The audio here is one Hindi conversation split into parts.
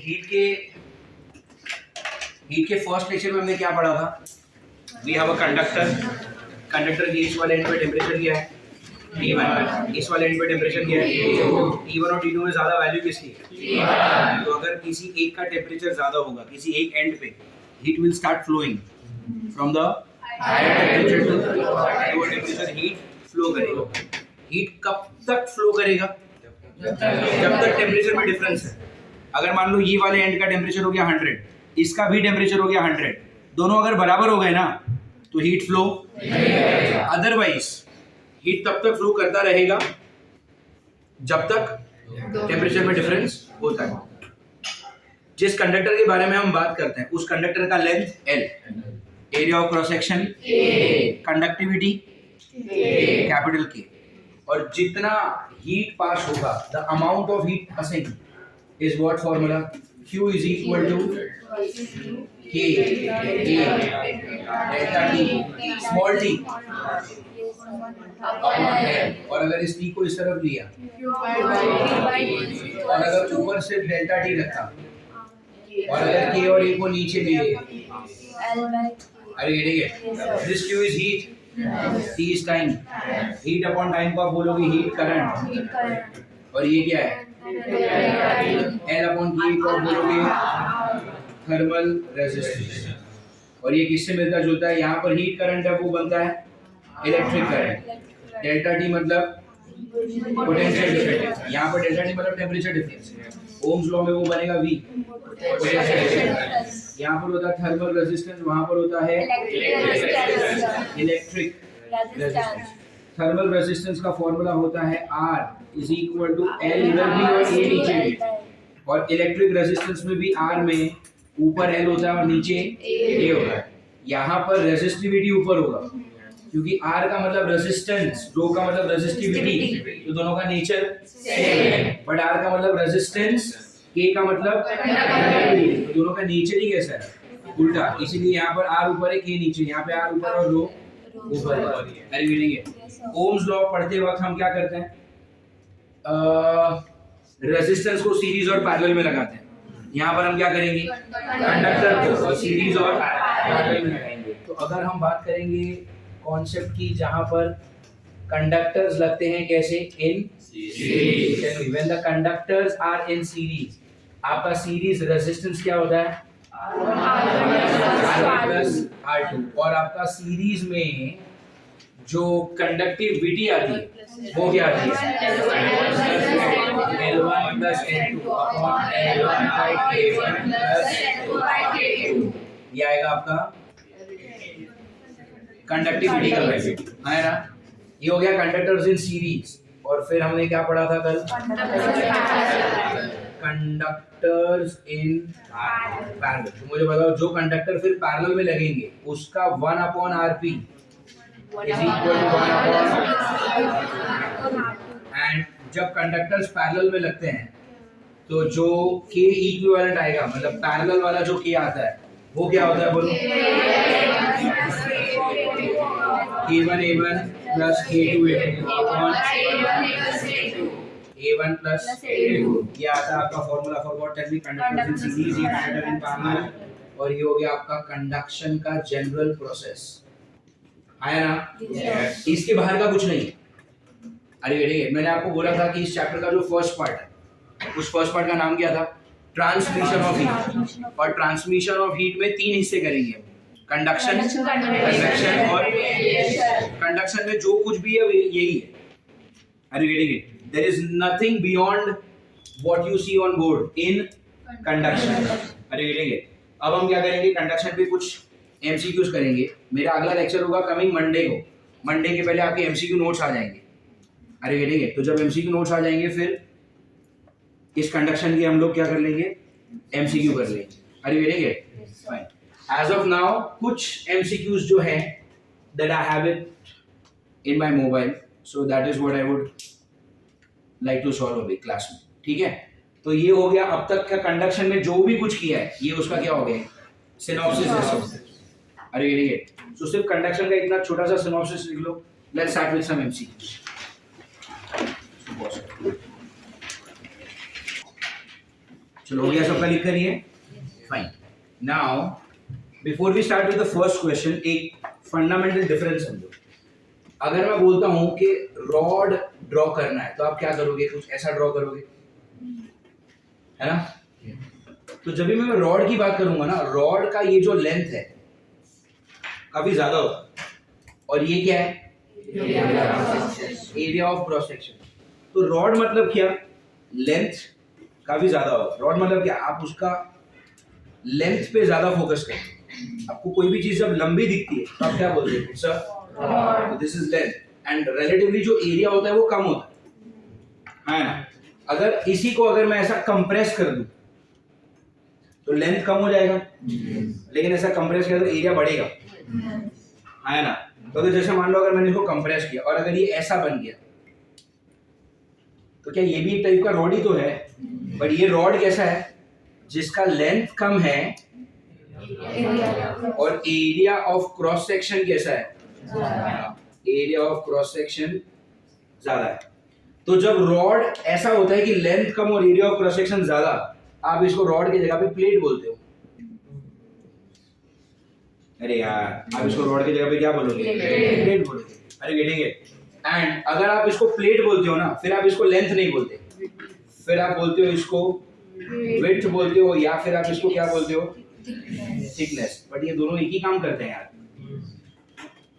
हीट के फर्स्ट लेक्चर में हमने क्या पढ़ा था? वी हैव अ कंडक्टर की इस वाले एंड पे टेम्परेचर क्या है T1, इस वाले एंड पे टेम्परेचर क्या है T1 और T2 में ज्यादा वैल्यू किसकी है? तो अगर किसी एक का टेम्परेचर ज्यादा होगा किसी एक एंड पे, heat will start flowing from the higher temperature to lower temperature, heat flow करेगा। हीट कब तक फ्लो करेगा? जब तक टेम्परेचर में डिफरेंस है। अगर मान लो ये वाले एंड का टेम्परेचर हो गया 100, इसका भी टेम्परेचर हो गया 100, दोनों अगर बराबर हो गए ना तो हीट फ्लो, अदरवाइज हीट तब तक फ्लो करता रहेगा जब तक टेम्परेचर में डिफरेंस होता है। जिस कंडक्टर के बारे में हम बात करते हैं उस कंडक्टर का length L, area of cross section conductivity capital K, और जितना हीट पास होगा the amount of heat passing is what formula? Q is equal to K delta T small t upon L, और अगर इस T को इस तरफ लिया और अगर ऊपर से डेल्टा T रखा और अगर K और A को नीचे लिए, अरे ठीक है, this Q is heat, T is time, heat upon time को आप बोलोगे हीट करंट, और ये क्या है L अपॉन K को आप बोलोगे थर्मल रेजिस्टेंस, और ये किससे मिलता जुलता है? यहाँ पर हीट करंट है वो बनता है इलेक्ट्रिक करंट, डेल्टा T मतलब पोटेंशियल डिफरेंस, यहाँ पर डेल्टा T मतलब टेम्परेचर डिफरेंस, ओम्स लॉ में वो बनेगा V, यहाँ पर होता है थर्मल रेजिस्टेंस, वहाँ पर होता है इलेक्ट्रिक रेजिस्टेंस। थर्मल रेजिस्टेंस का फॉर्मूला होता है R is equal to L इधर भी और A नीचे भी, और इलेक्ट्रिक रेजिस्टेंस में भी R में ऊपर L होता है और नीचे A होता है। यहाँ पर रेजिस्टिविटी ऊपर होगा क्योंकि R का मतलब रेजिस्टेंस, रो का मतलब रेजिस्टिविटी, तो दोनों का नेचर सेम है, बट R का मतलब रेजिस्टेंस, K का मतलब कंडक्टिविटी, तो दोनों का नेचर ही कैसा है? उल्टा, इसीलिए यहाँ पर R ऊपर है K नीचे, यहाँ पे R ऊपर और रो ऊपर है। अरे रीडिंग ओम्स लॉ पढ़ते वक्त हम क्या करते हैं? रेजिस्टेंस को सीरीज और पैरेलल में लगाते हैं। यहाँ पर हम क्या करेंगे? कंडक्टर को सीरीज और पैरेलल में लगाएंगे। तो अगर हम बात करेंगे कॉन्सेप्ट की जहाँ पर कंडक्टर्स लगते हैं कैसे? In series. When the conductors are in series, आपका सीरीज रेजिस्टेंस क्या होता है? R2, और आपका सीरीज में जो कंडक्टिविटी आती है वो क्या आती है? L1 plus L2 upon L1 by K1 plus L2 by K2, ये आएगा आपका कंडक्टिविटी का वैल्यू, है ना? ये हो गया कंडक्टर्स इन सीरीज। और फिर हमने क्या पढ़ा था कल? Conductors in parallel. तो मुझे बताओ जो कंडक्टर फिर पैरेलल में लगेंगे उसका 1 upon Rp is equal to 1 upon, and जब कंडक्टर्स पैरेलल में लगते हैं तो जो K इक्विवेलेंट आएगा, मतलब पैरेलल वाला जो K आता है वो क्या होता है बोलो? K1 A1 plus K2 A2 upon A1 plus A2, ये आता है आपका formula for what? Tell me conductor in series, ये कंडक्टर इन पैरेलल, और ये हो गया आपका कंडक्शन का जनरल प्रोसेस, आया ना? इसके बाहर का कुछ नहीं है। अरे बेटे मैंने आपको बोला था कि इस चैप्टर का जो फर्स्ट पार्ट है उस फर्स्ट पार्ट का नाम क्या था? ट्रांसमिशन ऑफ हीट, और ट्रांसमिशन ऑफ हीट में 3 हिस्से करेंगे हम, कंडक्शन, कन्वेक्शन और कंडक्शन में जो कुछ भी है यही है। अरे बेटे there is nothing beyond what you see on board in conduction। अरे बेटे अब हम क्या करेंगे? कंडक्शन पे कुछ MCQs करेंगे। मेरा अगला लेक्चर होगा कमिंग मंडे को, मंडे के पहले आपके MCQ नोट्स आ जाएंगे। अरे बेटे तो जब MCQ नोट्स आ जाएंगे फिर इस कंडक्शन की हम लोग क्या कर लेंगे? MCQ कर लेंगे। अरे बेटे फाइन। एज ऑफ नाउ कुछ MCQs जो है that I have it in my mobile, so that is what I would like to solve अभी क्लास में, ठीक है? तो ये हो गया अब तक का कंडक्शन में जो भी कुछ किया है, ये उसका क्या हो गया? सिनॉप्सिस है। अरे ये तो सिर्फ कंडक्शन का इतना छोटा सा सिनॉप्सिस लिख लो। Let's start with some MCQs। चलो हो गया सबका, लिख करिए. Fine. Now before we start with the first question, एक फंडामेंटल डिफरेंस समझो. अगर मैं बोलता हूं कि रॉड ड्रॉ करना है तो आप क्या करोगे? कुछ ऐसा ड्रॉ करोगे, है ना? तो जब भी मैं रॉड की बात करूंगा ना, रॉड का ये जो लेंथ है काफी ज्यादा होता है, और ये क्या है? Area of cross section. तो रॉड मतलब क्या? लेंथ काफी ज्यादा होगा. रॉड मतलब क्या? आप उसका लेंथ पे ज्यादा फोकस करें. आपको कोई भी चीज जब लंबी दिखती है तो आप क्या बोलते हैं? It's a, this is length. And relatively जो एरिया होता है वो कम होता है ना? अगर इसी को अगर मैं ऐसा कंप्रेस कर दूं तो लेंथ कम हो जाएगा, लेकिन ऐसा कंप्रेस किया तो एरिया बढ़ेगा, है ना? तो जैसे मान लो अगर मैंने इसको कंप्रेस किया और अगर ये ऐसा बन गया तो क्या ये भी एक टाइप का रॉड ही तो है? बट ये रॉड कैसा है? जिसका लेंथ कम है और एरिया ऑफ क्रॉस सेक्शन कैसा है? एरिया ऑफ क्रॉस सेक्शन ज्यादा है. तो जब रॉड ऐसा होता है कि लेंथ कम और एरिया ऑफ क्रॉस सेक्शन ज्यादा, आप इसको रॉड की जगह पे प्लेट बोलते हो. अरे यार, आप इसको रॉड की जगह पे क्या बोलोगे? प्लेट बोलोगे. अरे गेटिंग इट? एंड अगर आप इसको प्लेट बोलते हो ना, फिर आप इसको लेंथ नहीं बोलते, फिर आप बोलते हो इसको विड्थ बोलते हो, या फिर आप इसको क्या बोलते हो? थिकनेस. बट ये दोनों एक ही काम करते हैं यार.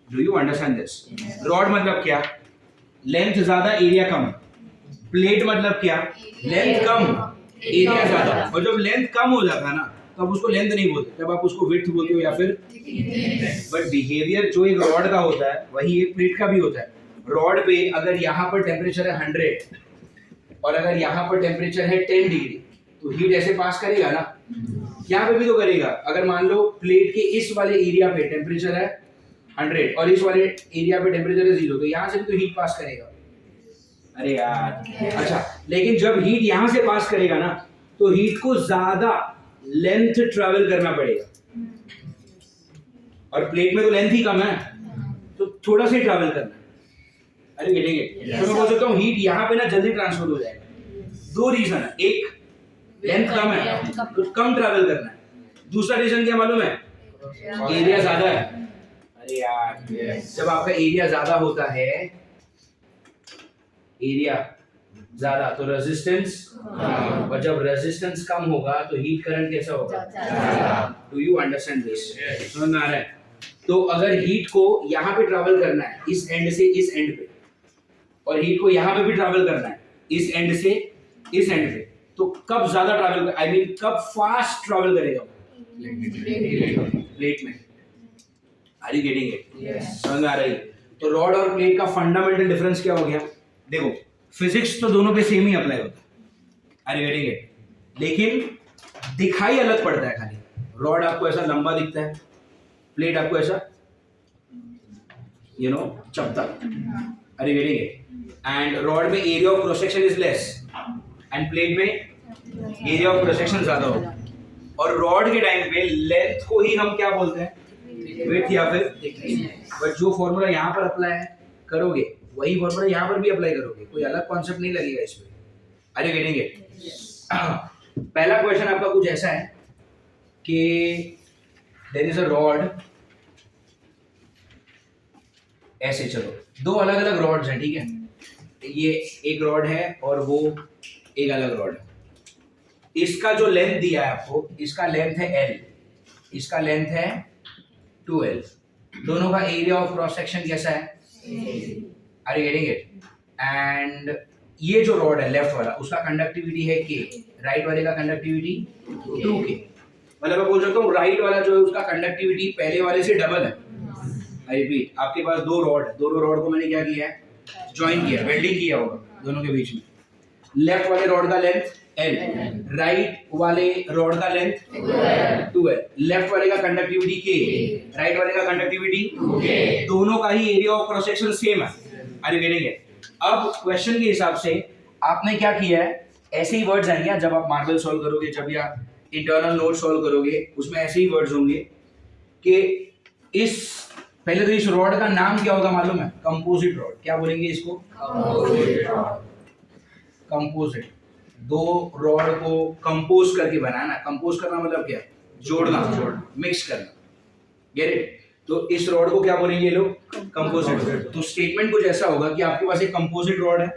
Do you understand this? Rod मतलब क्या? लेंथ ज्यादा एरिया कम. प्लेट मतलब क्या? लेंथ कम एरिया ज्यादा. और जब लेंथ कम हो जाता है ना, तो आप उसको लेंथ नहीं बोलते, तब आप उसको विड्थ बोलते हो या फिर. बट बिहेवियर जो एक रॉड का होता है वही एक प्लेट का भी होता है. रॉड पे अगर यहाँ पर टेम्परेचर है 100 और अगर यहाँ पर टेम्परेचर है 10 डिग्री, तो हीट ऐसे पास करेगा ना, यहाँ पे भी तो करेगा. अगर मान लो प्लेट के इस वाले एरिया पे टेम्परेचर है 100 और इस वाले एरिया पे टेम्परेचर है 0, तो यहाँ से भी तो हीट पास करेगा. अरे यार, अच्छा, लेकिन जब हीट यहाँ से पास करेगा ना, तो हीट को ज्यादा लेंथ ट्रैवल करना पड़ेगा, और प्लेट में तो लेंथ ही कम है, तो थोड़ा सा ही ट्रैवल करना है. अरे गेटिंग इट? तो मैं बोल सकता हूँ हीट यहाँ पे ना जल्दी ट्रांसफर हो जाएगा. दो रीजन है. एक, लेंथ कम है तो कम ट्रैवल करना है. दूसरा रीजन क्या मालूम है? एरिया ज्यादा है. अरे यार, जब आपका एरिया ज्यादा होता है, एरिया ज्यादा, तो रेजिस्टेंस, और जब रेजिस्टेंस कम होगा तो हीट करंट कैसा होगा? Do you understand this? समझ में आ रहा है? तो अगर हीट को यहाँ पे ट्रैवल करना है इस एंड से इस एंड पे, और हीट को यहाँ पे भी ट्रैवल करना है इस एंड से इस एंड पे, तो कब ज्यादा ट्रैवल, आई मीन कब फास्ट ट्रैवल करेगा? प्लेट में. Are you getting it? समझ में आ रही है? तो रॉड और प्लेट का फंडामेंटल डिफरेंस क्या हो गया? देखो, फिजिक्स तो दोनों पे सेम ही अप्लाई होता है. Are you getting it? लेकिन दिखाई अलग पड़ता है खाली. रॉड आपको ऐसा लंबा दिखता है, प्लेट आपको ऐसा चपटा. Are you getting it? And rod में area of cross section is less and plate में एरिया ऑफ क्रॉस सेक्शन ज्यादा होगा. और रॉड के टाइम पे लेंथ को ही हम क्या बोलते हैं? विड्थ या फिर थिकनेस. बट जो फॉर्मूला यहाँ पर अप्लाई करोगे वही फॉर्मूला यहाँ पर भी अप्लाई करोगे, कोई अलग कॉन्सेप्ट नहीं लगेगा इसमें. Are you getting it? पहला क्वेश्चन आपका कुछ ऐसा है कि देयर इज अ रॉड ऐसे. चलो, दो अलग अलग रॉड्स हैं, ठीक है? ये एक रॉड है और वो एक अलग रॉड है. इसका जो लेंथ दिया है आपको, इसका लेंथ है L, इसका लेंथ है 2L. दोनों का एरिया ऑफ क्रॉस सेक्शन कैसा है? Are you getting it? And ये जो रॉड है लेफ्ट वाला, उसका कंडक्टिविटी है K, राइट वाले का कंडक्टिविटी 2K. मतलब मैं बोल सकता हूँ राइट वाला जो है उसका कंडक्टिविटी पहले वाले से डबल है. आई रिपीट, आपके पास दो रॉड है, दोनों रॉड को मैंने क्या किया है? ज्वाइन किया, वेल्डिंग किया होगा दोनों के बीच में. लेफ्ट वाले रॉड का लेंथ L, राइट वाले रॉड का लेंथ 2L. लेफ्ट वाले का कंडक्टिविटी K, राइट वाले का कंडक्टिविटी 2K. दोनों का ही area of cross section same है. Are you getting it? अब क्वेश्चन के हिसाब से आपने क्या किया है, ऐसे ही वर्ड्स आएंगे जब आप मार्वल सॉल्व करोगे, जब या इंटरनल नोट सॉल्व करोगे, उसमें ऐसे ही वर्ड्स होंगे कि इस पहले तो इस रॉड का नाम क्या होगा मालूम है? Composite rod. क्या बोलेंगे इसको? कंपोजिट. दो रॉड को कंपोज करके बनाना। कंपोज करना मतलब क्या? जोड़ना, मिक्स करना। Get it? तो इस रॉड को क्या बोलेंगे ये लोग? कंपोजिट। तो स्टेटमेंट कुछ ऐसा होगा कि आपके पास एक कंपोजिट रॉड है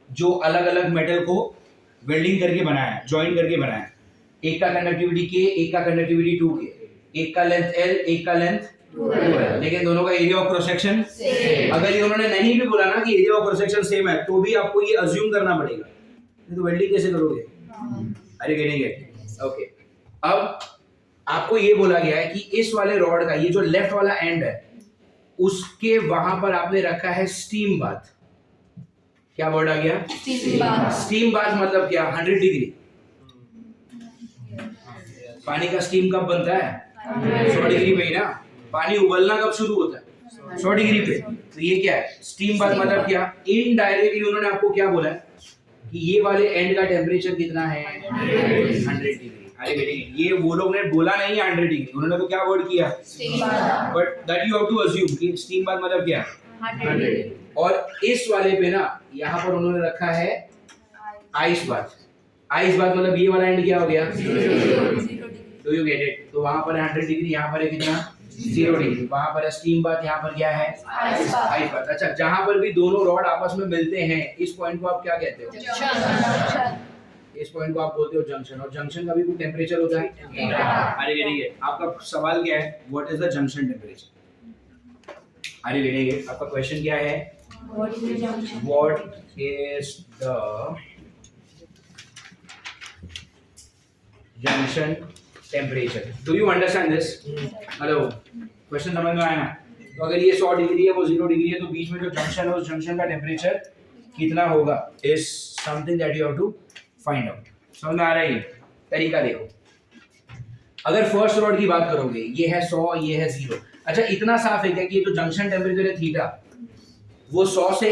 जो अलग अलग मेटल को वेल्डिंग करके बनाया है, ज्वाइन करके बनाया है। एक का कंडक्टिविटी K, एक का कंडक्टिविटी 2K, एक का लेंथ L, एक का लेंथ 2L, लेकिन दोनों का area of cross section same. अगर ये उन्होंने नहीं भी बोला ना कि area of cross section same है, तो भी आपको ये अज्यूम करना पड़ेगा, नहीं तो वेल्डिंग कैसे करोगे? अरे गेटिंग इट? ओके, अब आपको ये बोला गया है कि इस वाले रॉड का ये जो लेफ्ट वाला एंड है उसके वहां पर आपने रखा है स्टीम बाथ। क्या वर्ड आ गया? स्टीम बाथ मतलब क्या? 100 डिग्री। पानी का स्टीम कब बनता है? 100 डिग्री पे ही ना। पानी उबलना कब शुरू होता है? 100 डिग्री पे। तो ये क्या है? स्टीम बाथ मतलब क्या? इनडायरेक्टली उन्होंने आपको क्या बोला है कि ये वाले एंड का टेम्परेचर कितना है? 100 डिग्री। अरे बेटे, ये वो लोग ने बोला नहीं है 100 डिग्री, उन्होंने तो क्या वर्ड किया? But that you have to assume कि स्टीम बाथ मतलब क्या? 100। और इस वाले पे ना यहाँ पर उन्होंने रखा है आइस बाथ। आइस बाथ मतलब ये वाला एंड क्या हो गया? 0। तो यू गेट इट? तो वहां पर 100 डिग्री, यहाँ पर है कितना? 0 डिग्री। वहां पर है स्टीम बाथ, यहाँ पर क्या है? Ice bath. अच्छा, जहां पर भी दोनों रॉड आपस में मिलते हैं इस पॉइंट को आप क्या कहते हो? जंक्शन। इस पॉइंट को आप बोलते हो जंक्शन। और जंक्शन का भी कोई टेम्परेचर होता है? अरे गेटिंग इट? आपका सवाल क्या है? What is the junction temperature? अरे गेटिंग इट? आपका क्वेश्चन क्या है? What is the junction temperature? Do you understand this? Hello, question समझ में आया ना? तो अगर ये 100 डिग्री है, वो 0 डिग्री है, तो बीच में जो जंक्शन है उस जंक्शन का टेम्परेचर कितना होगा? Is something that you have to find out. समझ में आ रहा है? ये तरीका देखो। अगर फर्स्ट रॉड की बात करोगे, ये है 100, ये है 0। अच्छा, इतना साफ है क्या कि ये जो जंक्शन टेम्परेचर है थीटा, वो 100 से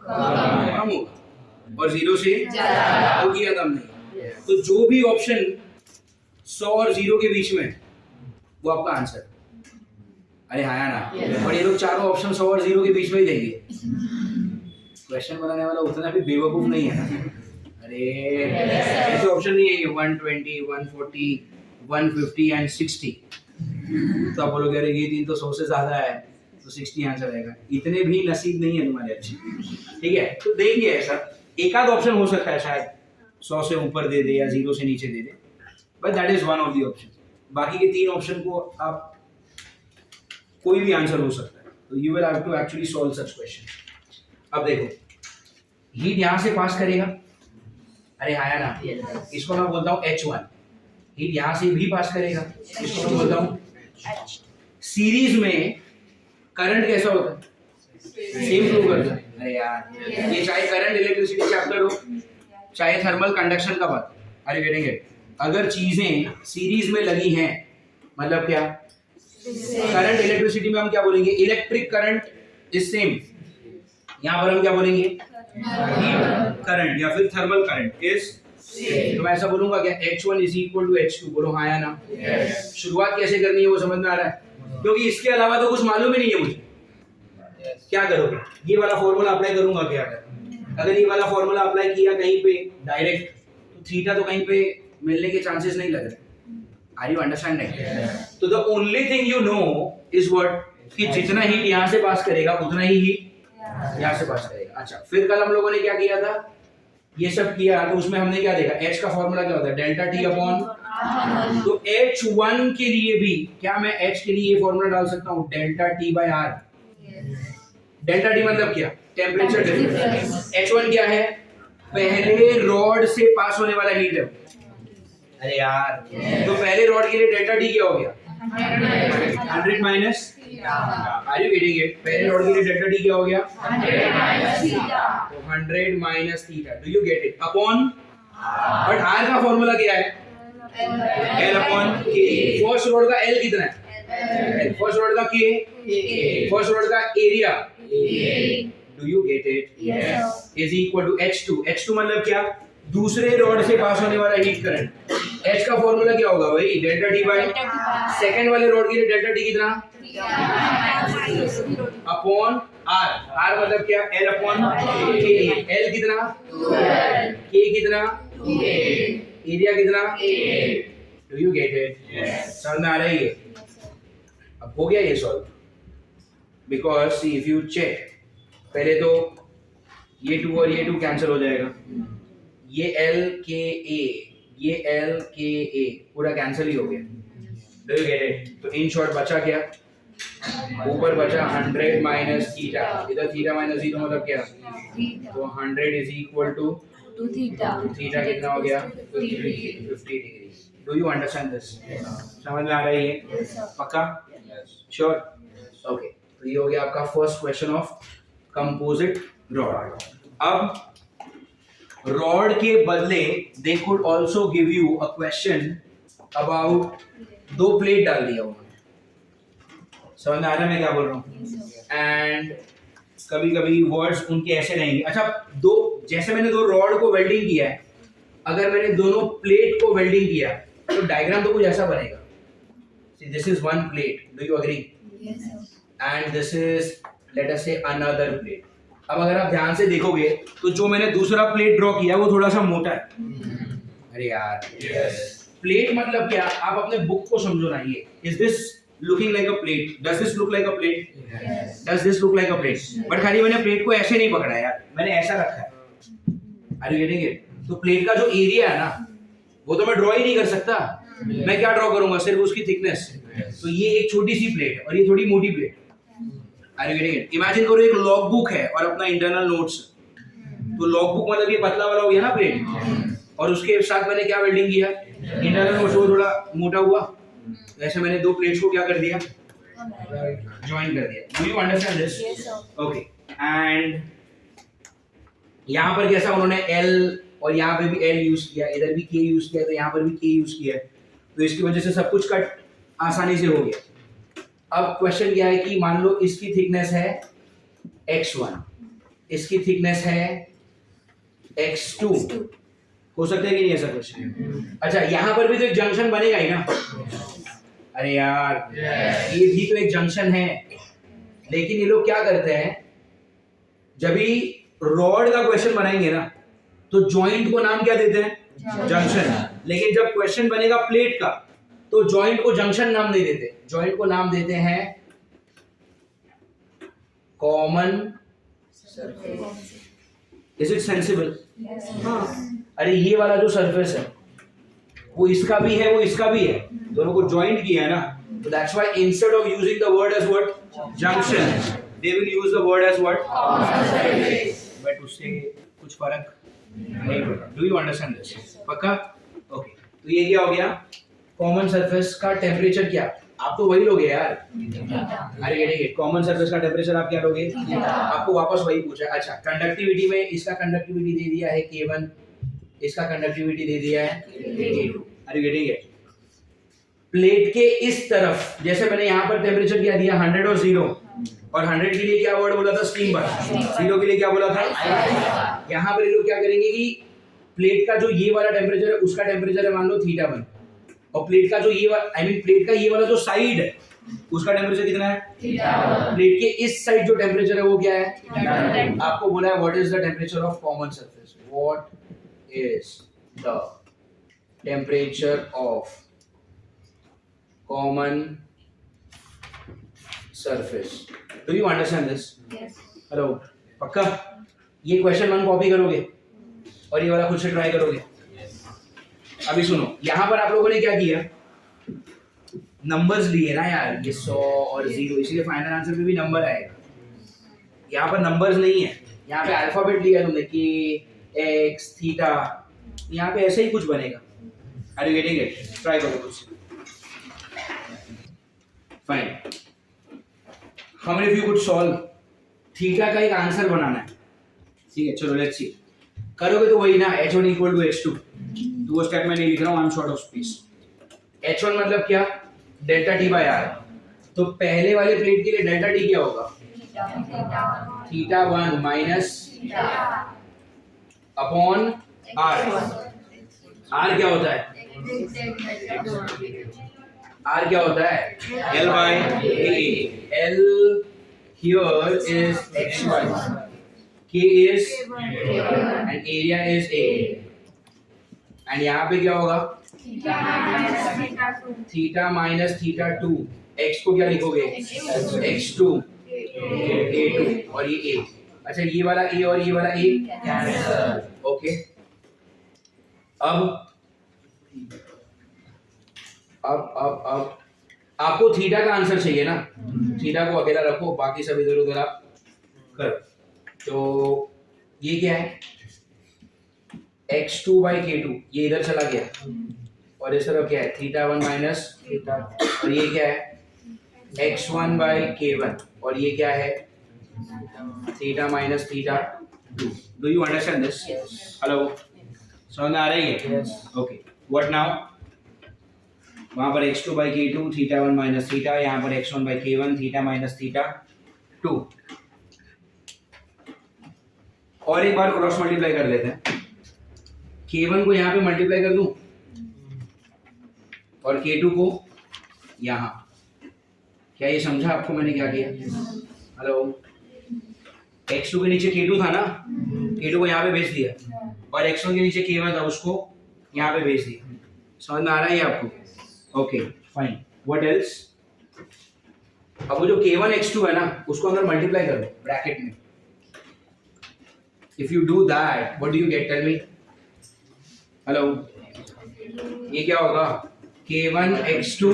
कम होगा और 0 से ज्यादा होगी या कम नहीं? तो जो भी ऑप्शन 100 और 0 के बीच में, वो आपका आंसर। अरे हाँ ना? और ये लोग चारों ऑप्शन 100 और 0 के बीच में ही देंगे। क्वेश्चन बनाने वाला उतना भी बेवकूफ नहीं है ना। अरे ऐसे ऑप्शन नहीं है 120, 140, 150 एंड 60। तो आप बोलोगे अरे ये तीन तो 100 से ज्यादा है, तो 60 आंसर आएगा। इतने भी नसीब नहीं है तुम्हारे अच्छे, ठीक है? तो देंगे ऐसा, एक आध ऑप्शन हो सकता है शायद 100 से ऊपर दे दे या 0 से नीचे दे दे, but that is one of the option. बाकी के 3 ऑप्शन को आप कोई भी आंसर हो सकता है। तो you will have to actually solve such question. अब देखो, हीट यहां से पास करेगा। अरे हाँ ना? इसको मैं बोलता हूँ H1। हीट यहां से भी पास करेगा, इसको मैं बोलता हूँ H। सीरीज में करंट कैसा होता है? सेम फ्लो करता है। अरे यार, ये चाहे करंट इलेक्ट्रिसिटी चैप्टर हो, चाहे थर्मल कंडक्शन का बात। अरे गेटिंग इट? अगर चीजें सीरीज में लगी हैं, मतलब क्या? करंट इलेक्ट्रिसिटी में हम क्या बोलेंगे? Electric current is same. यहाँ पर हम क्या बोलेंगे? हीट करंट या फिर थर्मल करंट इज सेम। तो मैं ऐसा बोलूंगा क्या? H1 is equal to H2। बोलो हाँ या ना? शुरुआत कैसे करनी है वो समझ में आ रहा है? क्योंकि इसके अलावा तो कुछ मालूम ही नहीं है मुझे। क्या करोगे? ये वाला फॉर्मूला अप्लाई करूंगा क्या? अगर ये वाला फॉर्मूला अप्लाई किया कहीं पे डायरेक्ट, तो थीटा तो कहीं पे मिलने के चांसेस नहीं लग रहे। Are you understanding? तो the only thing you know is what, कि जितना हीट यहाँ से पास करेगा उतना ही हीट यहाँ से पास करेगा। अच्छा, फिर कल हम लोगों ने क्या किया था? ये सब किया, तो उसमें हमने क्या देखा? H का फॉर्मूला क्या होता है? Delta T upon. तो H1 के लिए भी क्या मैं H के लिए ये फॉर्मूला डाल सकता हूँ? Delta T by R। Delta T मतलब क्या? Temperature difference. H1 क्या है? पहले रॉड से पास होने वाला हीट है। अरे यार, तो पहले रॉड के लिए डेल्टा T क्या हो गया? 100 minus. Are you getting it? पहले रॉड के लिए डेल्टा T क्या हो गया? 100 minus theta. Do you get it? Upon, but R का फॉर्मूला क्या है? L upon K। First rod का L कितना है? फर्स्ट रॉड का K, फर्स्ट रॉड का area. Do you get it? Yes. Is equal to H2। H2 मतलब क्या? दूसरे रॉड से पास होने वाला हीट करंट। H का फॉर्मूला क्या होगा भाई? डेल्टा T बाय सेकंड वाले रॉड के लिए डेल्टा T कितना? Upon R। R मतलब क्या? L upon K। L कितना? K कितना? एरिया कितना? Do you get it? समझ में आ रहा है ये? अब हो गया ये solve, because see if you check, पहले तो ये 2 और ये 2 कैंसिल हो जाएगा, ये L K A, ये L K A पूरा कैंसिल ही हो गया। Do you get it? तो इन शॉर्ट बचा क्या? ऊपर बचा 100 माइनस थीटा, इधर थीटा माइनस 0 मतलब क्या? तो 100 इज इक्वल टू थीटा कितना हो गया? 50 degree. Do you understand this? समझ में आ रहा है ये? पक्का? श्योर? ओके, तो ये हो गया आपका first question of composite rod. अब रॉड के बदले they could also give you a question about 2 plate डाल दिया उन्होंने। समझ में आ रहा है मैं क्या बोल रहा हूँ? एंड कभी कभी वर्ड्स उनके ऐसे रहेंगे। अच्छा, जैसे मैंने 2 रॉड को वेल्डिंग किया है, अगर मैंने दोनों प्लेट को वेल्डिंग किया तो डायग्राम तो कुछ ऐसा बनेगा। See, this is one plate. Do you agree? Yes, sir. And this is, let us say, another plate. अब अगर आप ध्यान से देखोगे तो जो मैंने दूसरा प्लेट ड्रॉ किया वो थोड़ा सा मोटा है। अरे यार, प्लेट मतलब क्या? आप अपने बुक को समझो ना। ये is this looking like a plate? Does this look like a plate? Does this look like a plate? But खाली मैंने प्लेट को ऐसे नहीं पकड़ा यार, मैंने ऐसा रखा है। Are you getting it? तो प्लेट का जो एरिया है ना, वो तो मैं ड्रॉ ही नहीं कर सकता। मैं क्या ड्रॉ करूंगा? सिर्फ उसकी थिकनेस। तो ये एक छोटी सी प्लेट और ये थोड़ी मोटी plate. Are you getting it? Imagine करो एक लॉग बुक है और अपना इंटरनल नोट्स। तो लॉग बुक मतलब ये पतला वाला हो गया ना प्लेट, और उसके साथ मैंने क्या वेल्डिंग किया? इंटरनल नोट्स वो थोड़ा मोटा हुआ। ऐसे मैंने 2 प्लेट्स को क्या कर दिया? ज्वाइन कर दिया। Do you understand this? Okay, and यहाँ पर कैसा उन्होंने L और यहाँ पे भी L यूज किया, इधर भी K यूज किया, तो यहाँ पर भी K यूज किया, तो इसकी वजह से सब कुछ कट आसानी से हो गया। अब क्वेश्चन क्या है कि मान लो इसकी थिकनेस है x1, इसकी थिकनेस है x2, हो सकता है कि नहीं ऐसा क्वेश्चन? अच्छा, यहाँ पर भी तो एक जंक्शन बनेगा ही ना। अरे यार, ये भी तो एक जंक्शन है, लेकिन ये लोग क्या करते हैं, जब भी रॉड का क्वेश्चन बनाएंगे ना तो जॉइंट को नाम क्या देते हैं? जंक्शन। लेकिन जब क्वेश्चन बनेगा प्लेट का तो जॉइंट को जंक्शन नाम नहीं देते, जॉइंट को नाम देते हैं common surface. Is it sensible? हाँ। अरे ये वाला जो सरफेस है वो इसका भी है, वो इसका भी है, दोनों को जॉइंट किया है ना, तो that's why instead of using the word as what? Junction, they will use the word as what? But उससे कुछ फर्क नहीं पड़ता। Do you understand this? पक्का? ओके, तो ये क्या हो गया? कॉमन सरफेस का टेम्परेचर क्या? आप तो वही लोगे यार। अरे ये देखिए, कॉमन सरफेस का टेम्परेचर आप क्या लोगे? आपको वापस वही पूछा। अच्छा, कंडक्टिविटी में इसका कंडक्टिविटी दे दिया है K1, इसका कंडक्टिविटी दे दिया है K2। अरे ये देखिए, प्लेट के इस तरफ जैसे मैंने यहाँ पर टेम्परेचर क्या दिया? 100 और 0, और 100 के लिए क्या वर्ड बोला था? स्टीम बार। 0 के लिए क्या बोला था? यहाँ पर ये लोग क्या करेंगे कि प्लेट का जो ये वाला टेम्परेचर है उसका टेम्परेचर है मान लो θ1, और प्लेट का जो ये प्लेट का ये वाला जो साइड है उसका टेम्परेचर कितना है? प्लेट के इस साइड जो टेम्परेचर है वो क्या है? आपको बोला है what is the temperature of common surface? What is the temperature of common surface? Do you understand this? Hello, पक्का? ये क्वेश्चन 1 कॉपी करोगे और ये वाला खुद से ट्राई करोगे? अभी सुनो, यहाँ पर आप लोगों ने क्या किया? नंबर्स लिए ना यार, ये 100 और 0, इसलिए फाइनल आंसर में भी नंबर आएगा। यहाँ पर नंबर्स नहीं है, यहाँ पे अल्फाबेट लिया तुमने कि x, थीटा, यहाँ पे ऐसे ही कुछ बनेगा। Are you getting it? Try करो कुछ। Fine, how many of you could solve? Theta का एक आंसर बनाना है, ठीक है? चलो लेट्स सी। करोगे तो वही ना, h1 = h2। तो वो स्टेप मैं नहीं लिख रहा हूँ, I am short of space. h1 मतलब क्या? Delta t/r। तो पहले वाले प्लेट के लिए डेल्टा t क्या होगा? θ1 माइनस अपॉन r। r क्या होता है? r क्या होता है? L/A। L here is x1, K is and area is A। And यहाँ पे क्या होगा थीटा माइनस थीटा 2, x को क्या लिखोगे x2 a2 और ये a। अच्छा ये वाला a और ये वाला a कैंसिल। ओके अब आपको थीटा का आंसर चाहिए ना, थीटा को अकेला रखो, बाकी सब इधर उधर आप करो। तो ये क्या है x2 by k2, ये इधर चला गया और इस तरफ क्या है थीटा 1 माइनस थीटा, और ये क्या है x1 by k1 और ये क्या है theta minus theta 2। Do you understand this? Hello समझ में आ रही है? ओके व्हाट नाउ, वहां पर x2 by k2 theta 1 minus theta, यहाँ पर x1 by k1 theta minus theta 2। और एक बार क्रॉस मल्टीप्लाई कर लेते हैं, k1 को यहाँ पे मल्टीप्लाई कर दूं और k2 को यहाँ। क्या ये समझा आपको मैंने क्या किया? हेलो x2 के नीचे k2 था ना, k2 को यहाँ पे भेज दिया और x1 के नीचे k1 था उसको यहाँ पे भेज दिया। समझ में आ रहा है आपको? Okay fine, what else? अब वो जो k1 x2 है ना उसको अंदर मल्टीप्लाई कर दो ब्रैकेट में। If you do that what do you get? Tell me. Hello ये क्या होगा k1 x2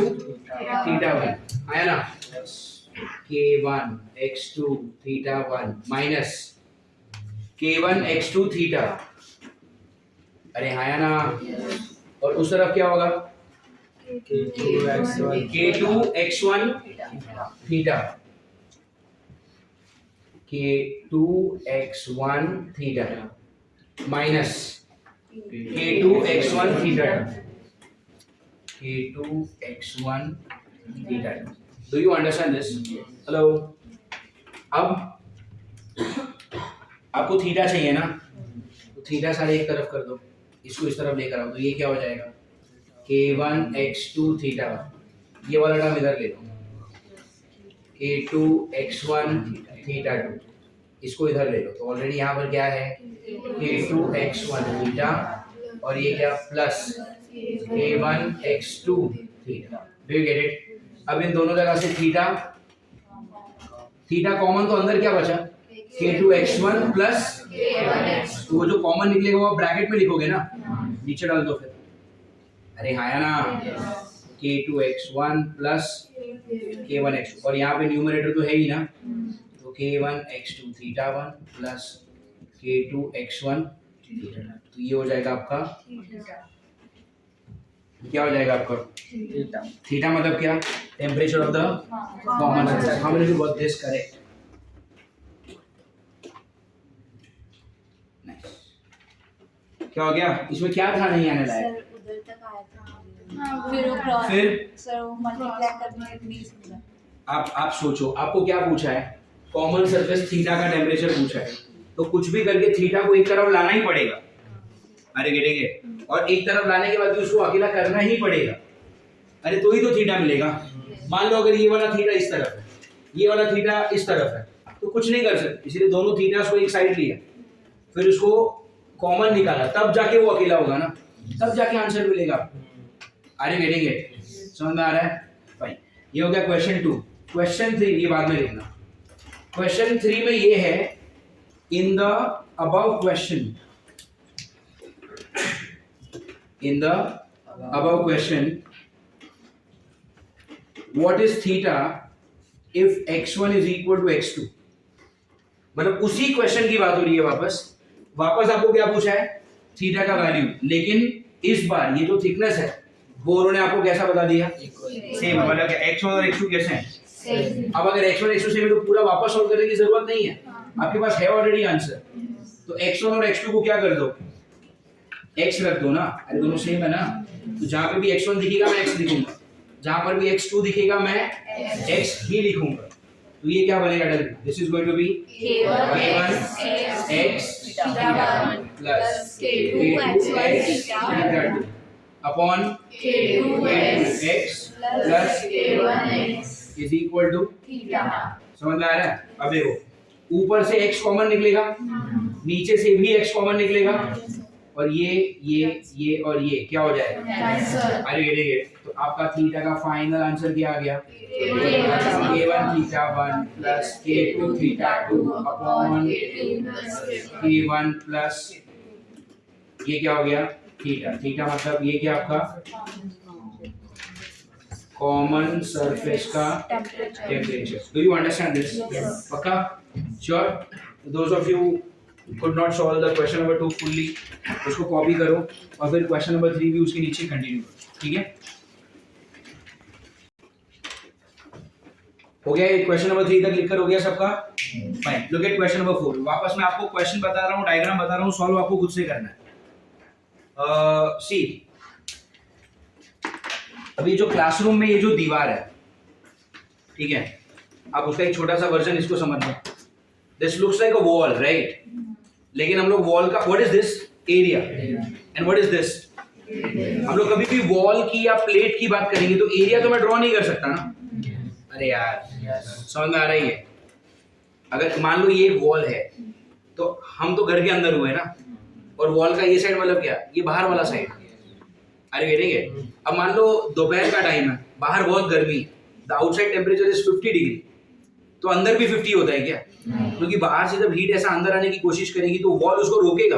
थीटा 1 आया ना, k1 x2 theta 1 minus k1 x2 theta, अरे आया ना, और उस तरफ क्या होगा k2 x1 theta, k2 x1 theta minus k2 x1 theta, k2 x1 theta. Do you understand this? Hello अब आपको थीटा चाहिए ना, तो थीटा सारे एक तरफ कर दो, इसको इस तरफ लेकर आओ, तो ये क्या हो जाएगा k1 x2 थीटा, ये वाला टर्म इधर ले लो, k2 x1 थीटा 2, इसको इधर ले लो। तो ऑलरेडी यहाँ पर क्या है k2 x1 थीटा और ये क्या plus k1 x2 theta. Do you get it? अब इन दोनों जगह से थीटा थीटा कॉमन, तो अंदर क्या बचा k2 x1 प्लस, तो वो जो कॉमन निकलेगा वो ब्रैकेट में लिखोगे ना, नीचे डाल दो फिर। अरे हाँ ना, k2 x1 plus k1 x2 और यहाँ पे न्यूमरेटर तो है ही ना, तो k1 x2 theta 1 plus k2 x1 theta, तो ये हो जाएगा आपका क्या हो जाएगा आपका थीटा मतलब क्या temperature of the common centre. How many got this correct? क्या हो गया इसमें? क्या था नहीं आने लायक? उधर तक आया था, फिर वो क्रॉस, सर वो मल्टीप्लाई करने के लिए। आप सोचो आपको क्या पूछा है, कॉमन सरफेस थीटा का टेम्परेचर पूछा है, तो कुछ भी करके थीटा को एक तरफ लाना ही पड़ेगा। अरे गेटेंगे, और एक तरफ लाने के बाद भी उसको अकेला करना ही पड़ेगा, अरे तो ही तो थीटा मिलेगा। मान लो अगर ये वाला थीटा इस तरफ है, ये वाला थीटा इस तरफ है, तो कुछ नहीं कर सकते, इसलिए दोनों थीटा को एक साइड लिया, फिर उसको कॉमन निकाला, तब जाके वो अकेला होगा ना, तब जाके आंसर मिलेगा। अरे गेटेंगे, समझ में आ रहा है? फाइन, ये हो गया क्वेश्चन 2। क्वेश्चन 3 ये बाद में लिखना। क्वेश्चन 3 में ये है, in the above question, in the above question what is theta if x1 is equal to x2। मतलब उसी क्वेश्चन की बात हो रही है, वापस आपको क्या पूछा है थीटा का वैल्यू, लेकिन इस बार ये जो थिकनेस है वो उन्होंने आपको कैसा बता दिया सेम, मतलब x1 और x2 कैसे हैं। अब अगर x1 x2 सेम है तो पूरा वापस सॉल्व करने की जरूरत नहीं है, आपके पास है ऑलरेडी आंसर। तो x1 और x2 को क्या कर दो x रख दो ना, अरे दोनों सेम है ना, तो जहां पे भी x1 दिखेगा मैं x लिखूंगा, जहां पर भी x2 दिखेगा मैं x ही लिखूंगा। तो ये क्या बनेगा direct, this is going to be k1 x theta plus k2 theta upon k2 x plus k1 x is equal to theta. समझ में आ रहा है? अब देखो ऊपर से x कॉमन निकलेगा, नीचे से भी x कॉमन निकलेगा, और ये और ये क्या हो जाएगा कैंसर। अरे ये तो आपका थीटा का फाइनल आंसर क्या आ गया k1 theta 1 plus k2 theta 2 upon k1 plus ये क्या हो गया थीटा। थीटा मतलब ये क्या आपका कॉमन सरफेस का temperature. Do you understand this? पक्का? Sure? Those of you could not solve the question number 2 fully, उसको कॉपी करो और फिर क्वेश्चन नंबर 3 भी उसके नीचे कंटिन्यू करो, ठीक है? हो गया ये क्वेश्चन नंबर 3 तक लिखकर हो गया सबका? Fine. Look at question number 4। वापस मैं आपको क्वेश्चन बता रहा हूँ, डायग्राम बता रहा हूँ, सॉल्व आपको खुद से करना है। सी अभी जो क्लासरूम में ये जो दीवार है, ठीक है, आप उसका एक छोटा सा वर्जन इसको समझना। This looks like a wall, right? लेकिन हम लोग वॉल का what is this area and what is this, हम लोग कभी भी वॉल की या प्लेट की बात करेंगे तो एरिया तो मैं ड्रॉ नहीं कर सकता ना। अरे यार समझ में आ रही है? अगर मान लो ये वॉल है तो हम तो घर के अंदर हुए ना, और वॉल का ये साइड मतलब क्या, ये बाहर वाला साइड। अरे ठीक है, अब मान लो दोपहर का टाइम है, बाहर बहुत गर्मी है, the outside temperature is 50 degree, तो अंदर भी 50 होता है क्या? क्योंकि बाहर से जब हीट ऐसा अंदर आने की कोशिश करेगी तो वॉल उसको रोकेगा।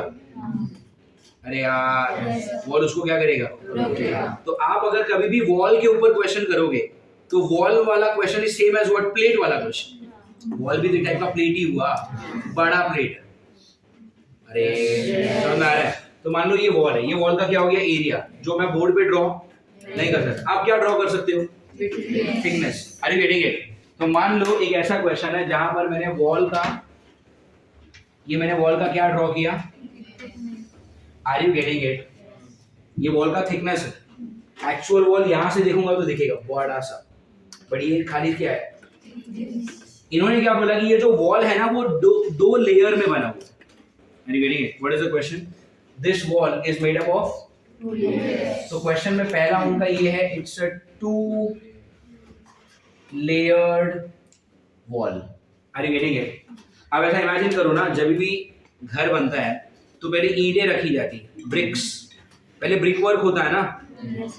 अरे यार वॉल उसको क्या करेगा? रोकेगा। तो आप अगर कभी भी वॉल के ऊपर क्वेश्चन करोगे तो वॉल वाला question is same as what plate वाला क्वेश्चन। वॉल भी तो टाइप का प्लेट ही हुआ, बड़ा प्लेट। अरे समझ में आ रहा है? तो मान लो ये वॉल है, ये वॉल का क्या हो गया एरिया, जो मैं बोर्ड पे ड्रॉ नहीं कर सकता। आप क्या ड्रॉ कर सकते हो? थिकनेस। अरे गेटिंग इट? तो मान लो एक ऐसा क्वेश्चन है जहां पर मैंने वॉल का क्या ड्रॉ किया? Are you getting it? ये वॉल का थिकनेस है। एक्चुअल वॉल यहां से देखूंगा तो दिखेगा बड़ा सा, बट ये खाली क्या है? इन्होंने क्या बोला कि ये जो वॉल है ना वो दो लेयर में बना हुआ है। Are you getting it? What is the question? This wall is made up of, तो क्वेश्चन में पहला उनका ये है, it's a 2 layered wall. Are you getting it? अब ऐसा इमेजिन करो ना, जब भी घर बनता है तो पहले ईंटें रखी जाती है, ब्रिक्स, पहले ब्रिक वर्क होता है ना,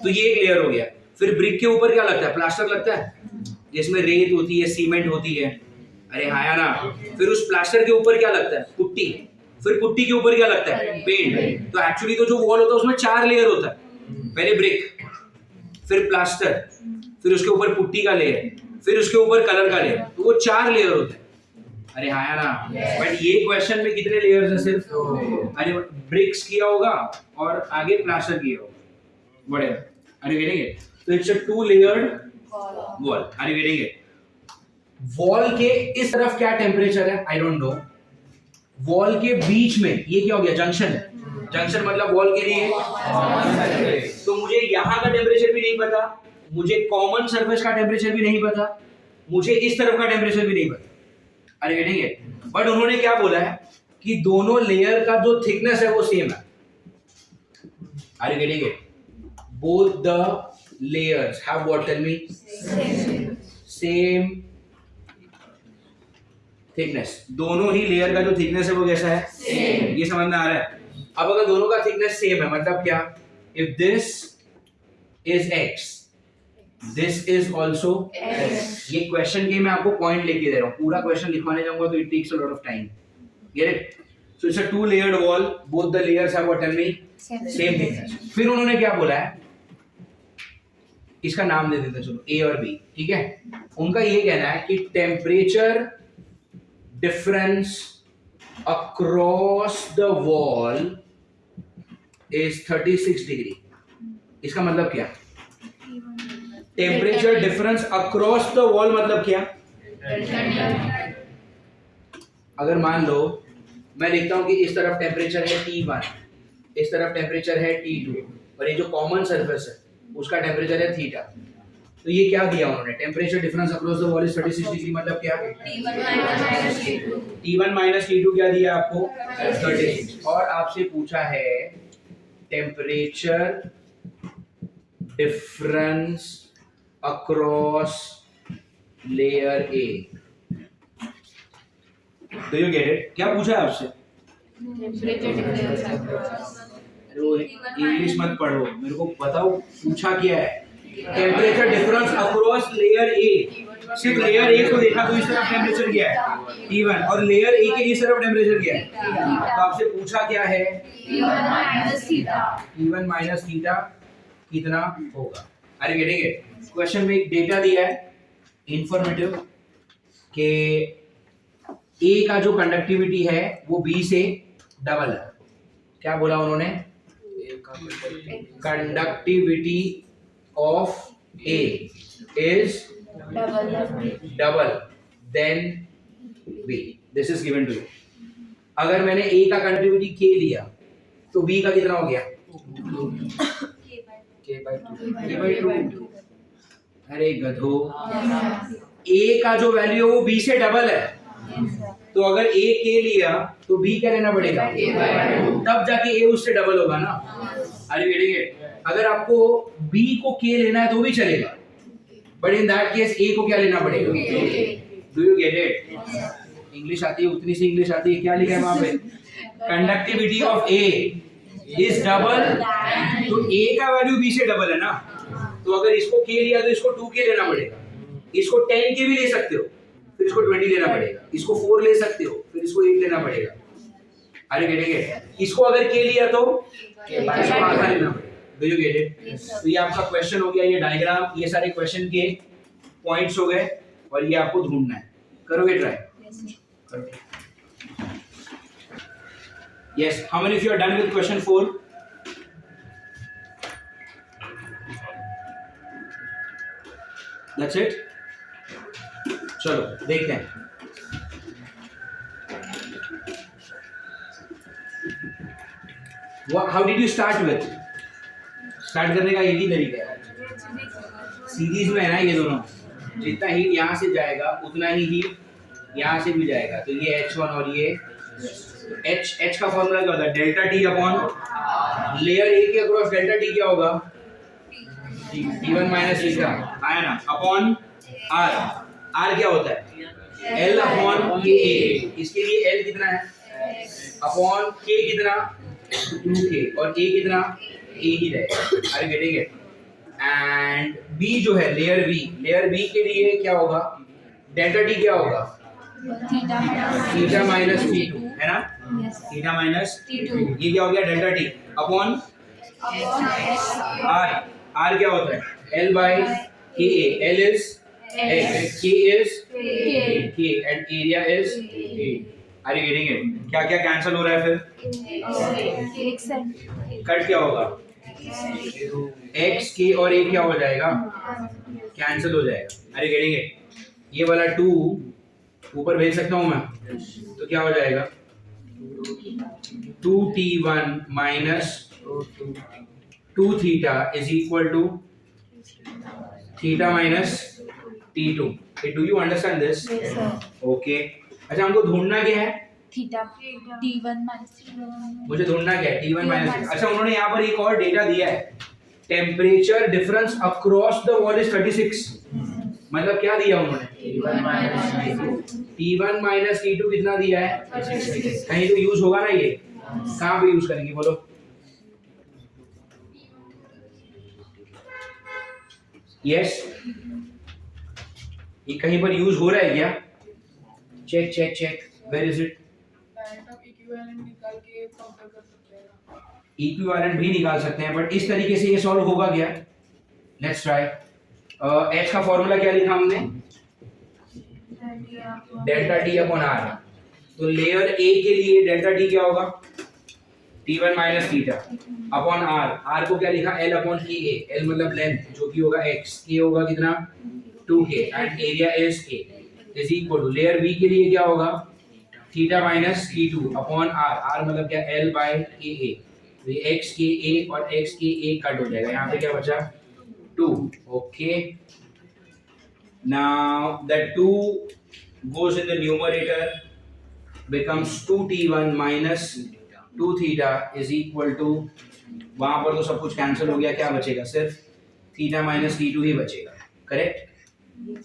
तो ये एक लेयर हो गया। फिर ब्रिक के ऊपर क्या लगता है? प्लास्टर लगता है, जिसमें रेत होती है, सीमेंट होती है। अरे हाँ या ना? फिर उस प्लास्टर के ऊपर क्या लगता है? पुट्टी। फिर पुट्टी के ऊपर क्या लगता है? पेंट। तो एक्चुअली तो जो वॉल होता है उसमें 4 लेयर होता है, पहले ब्रिक, फिर प्लास्टर, फिर उसके ऊपर पुट्टी का लेयर, फिर उसके ऊपर कलर का लेयर, तो वो 4 लेयर होते हैं। अरे हाँ या ना? बट ये क्वेश्चन में कितने लेयर्स हैं? सिर्फ। अरे ब्रिक्स किया होगा और आगे प्लास्टर किया होगा, whatever. Are you getting it? तो it's a 2 layered wall. Are you getting it? Wall के इस तरफ क्या टेम्परेचर है? I don't know. वॉल के बीच में ये क्या हो गया? जंक्शन है। जंक्शन मतलब वॉल के लिए, तो मुझे यहाँ का टेम्परेचर भी नहीं पता, मुझे कॉमन सरफेस का टेम्परेचर भी नहीं पता, मुझे इस तरफ का टेम्परेचर भी नहीं पता। अरे गेटिंग इट? बट उन्होंने क्या बोला है कि दोनों लेयर का जो थिकनेस है वो सेम है। Are you getting it? Both the layers have what? Tell me. Same thickness. दोनों ही लेयर का जो थिकनेस है वो कैसा है? सेम। ये समझ में आ रहा है? अब अगर दोनों का थिकनेस सेम है मतलब क्या? If this is x, this is also x। ये क्वेश्चन के मैं आपको पॉइंट लेके दे रहा हूँ, पूरा क्वेश्चन लिखवाने जाऊंगा तो it takes a lot of time. Get it? So it's a 2 layered wall, both the layers have what? Tell me. Same thickness. फिर उन्होंने क्या बोला है, इसका नाम दे देते चलो A और B, ठीक है? उनका ये कहना है कि temperature difference across the wall is 36 degree। इसका मतलब क्या? Temperature difference across the wall मतलब क्या? अगर मान लो मैं लिखता हूं कि इस तरफ टेम्परेचर है T1, इस तरफ टेम्परेचर है T2, और ये जो कॉमन सरफेस है उसका टेम्परेचर है थीटा, तो ये क्या दिया उन्होंने? Temperature difference across the wall is 36 degree मतलब क्या? T1 माइनस T2 क्या दिया आपको? 36। और आपसे पूछा है temperature difference across layer A। Do you get it? क्या पूछा है आपसे? इंग्लिश मत पढ़ो, मेरे को बताओ पूछा क्या है। Temperature difference across layer A, सिर्फ लेयर ए को देखा तो इस तरफ टेम्परेचर क्या है T1 और लेयर ए के इस तरफ टेम्परेचर क्या है। तो आपसे पूछा क्या है T1 माइनस थीटा कितना होगा। अरे गेटिंग इट। क्वेश्चन में एक डेटा दिया है इंफॉर्मेटिव कि ए का जो कंडक्टिविटी है वो बी से डबल है। क्या बोला उन्होंने, conductivity of A is double then B, this is given to you. अगर मैंने ए का कंडक्टिविटी के लिया तो बी का कितना हो गया k/2। अरे गधो, ए का जो वैल्यू है वो बी से डबल है, तो अगर ए के लिया तो बी क्या लेना पड़ेगा तब जाके ए उससे डबल होगा ना। अरे गेटिंग, अगर आपको बी को के लेना है तो भी चलेगा, बट इन दैट केस ए को क्या लेना पड़ेगा। Do you get it. English आती है, उतनी सी इंग्लिश आती है। क्या लिखा है वहां पे, conductivity of A is double, तो ए का वैल्यू बी से डबल है ना, तो अगर इसको के लिया तो इसको 2k लेना पड़ेगा, इसको 10k भी ले सकते हो फिर इसको 20 लेना पड़ेगा, इसको 4 ले सकते हो फिर इसको 8 लेना पड़ेगा। अरे गेटेंगे, इसको अगर के लिया तो इसको आधा लेना पड़ेगा। Do you get it. तो ये आपका क्वेश्चन हो गया, ये डायग्राम, ये सारे क्वेश्चन के पॉइंट्स हो गए और ये आपको ढूंढना है। करोगे try? Yes. How many of you are done with question 4? That's it. चलो देखते हैं। How did you start with? Start करने का एक ही तरीका है, सीरीज में है ना ये दोनों, जितना हीट यहाँ से जाएगा उतना ही हीट यहाँ से भी जाएगा, तो ये H1 और ये H का फॉर्मूला क्या होता है, delta T upon layer A के अक्रॉस डेल्टा टी क्या होगा T1 माइनस थीटा, आया ना, अपॉन R। R क्या होता है L अपॉन के ए, इसके लिए L कितना है अपॉन K कितना 2K और A कितना A ही रहेगा। अरे गेटिंग इट। एंड B जो है लेयर B के लिए क्या होगा, डेल्टा टी क्या होगा थीटा माइनस T2 है ना, थीटा माइनस T2, ये क्या हो गया delta T upon R। R क्या होता है L बाय के ए, L is X, K is K and area is A। Are you getting it? क्या क्या कैंसिल हो रहा है फिर, कट क्या होगा X K और A क्या हो जाएगा कैंसिल हो जाएगा। अरे गेटिंग इट। ये वाला 2 ऊपर भेज सकता हूँ मैं, तो क्या हो जाएगा 2T1 minus 2 theta is equal to theta minus T2। Do you understand this? Okay. अच्छा हमको ढूंढना क्या है थीटा T1 माइनस, मुझे ढूंढना क्या है T1 माइनस। अच्छा उन्होंने यहाँ पर एक और डेटा दिया है, temperature difference across the wall is 36। मतलब क्या दिया उन्होंने T1 माइनस T2 कितना दिया है, कहीं तो यूज होगा ना ये, कहाँ पे यूज करेंगे बोलो। यस, ये कहीं पर यूज हो रहा है क्या, check check check, where is it. Equivalent भी निकाल सकते हैं, बट इस तरीके से ये सॉल्व होगा क्या, लेट्स ट्राई। H का फॉर्मूला क्या लिखा हमने, डेल्टा टी अपॉन आर। तो लेयर ए के लिए डेल्टा टी क्या होगा T1 minus theta upon R. R को क्या लिखा L अपॉन के ए, L मतलब लेंथ जो कि होगा x, k होगा कितना 2k and area is a is equal to layer B के लिए क्या होगा theta minus T2 upon R. R मतलब क्या L बाय के ए, तो ये x के a और x के a कट हो जाएगा, यहाँ पे क्या बचा 2। Okay, now that 2 goes in the numerator becomes 2T1 minus 2 theta is equal to, वहां पर तो सब कुछ कैंसिल हो गया, क्या बचेगा सिर्फ थीटा माइनस T2 ही बचेगा। Correct.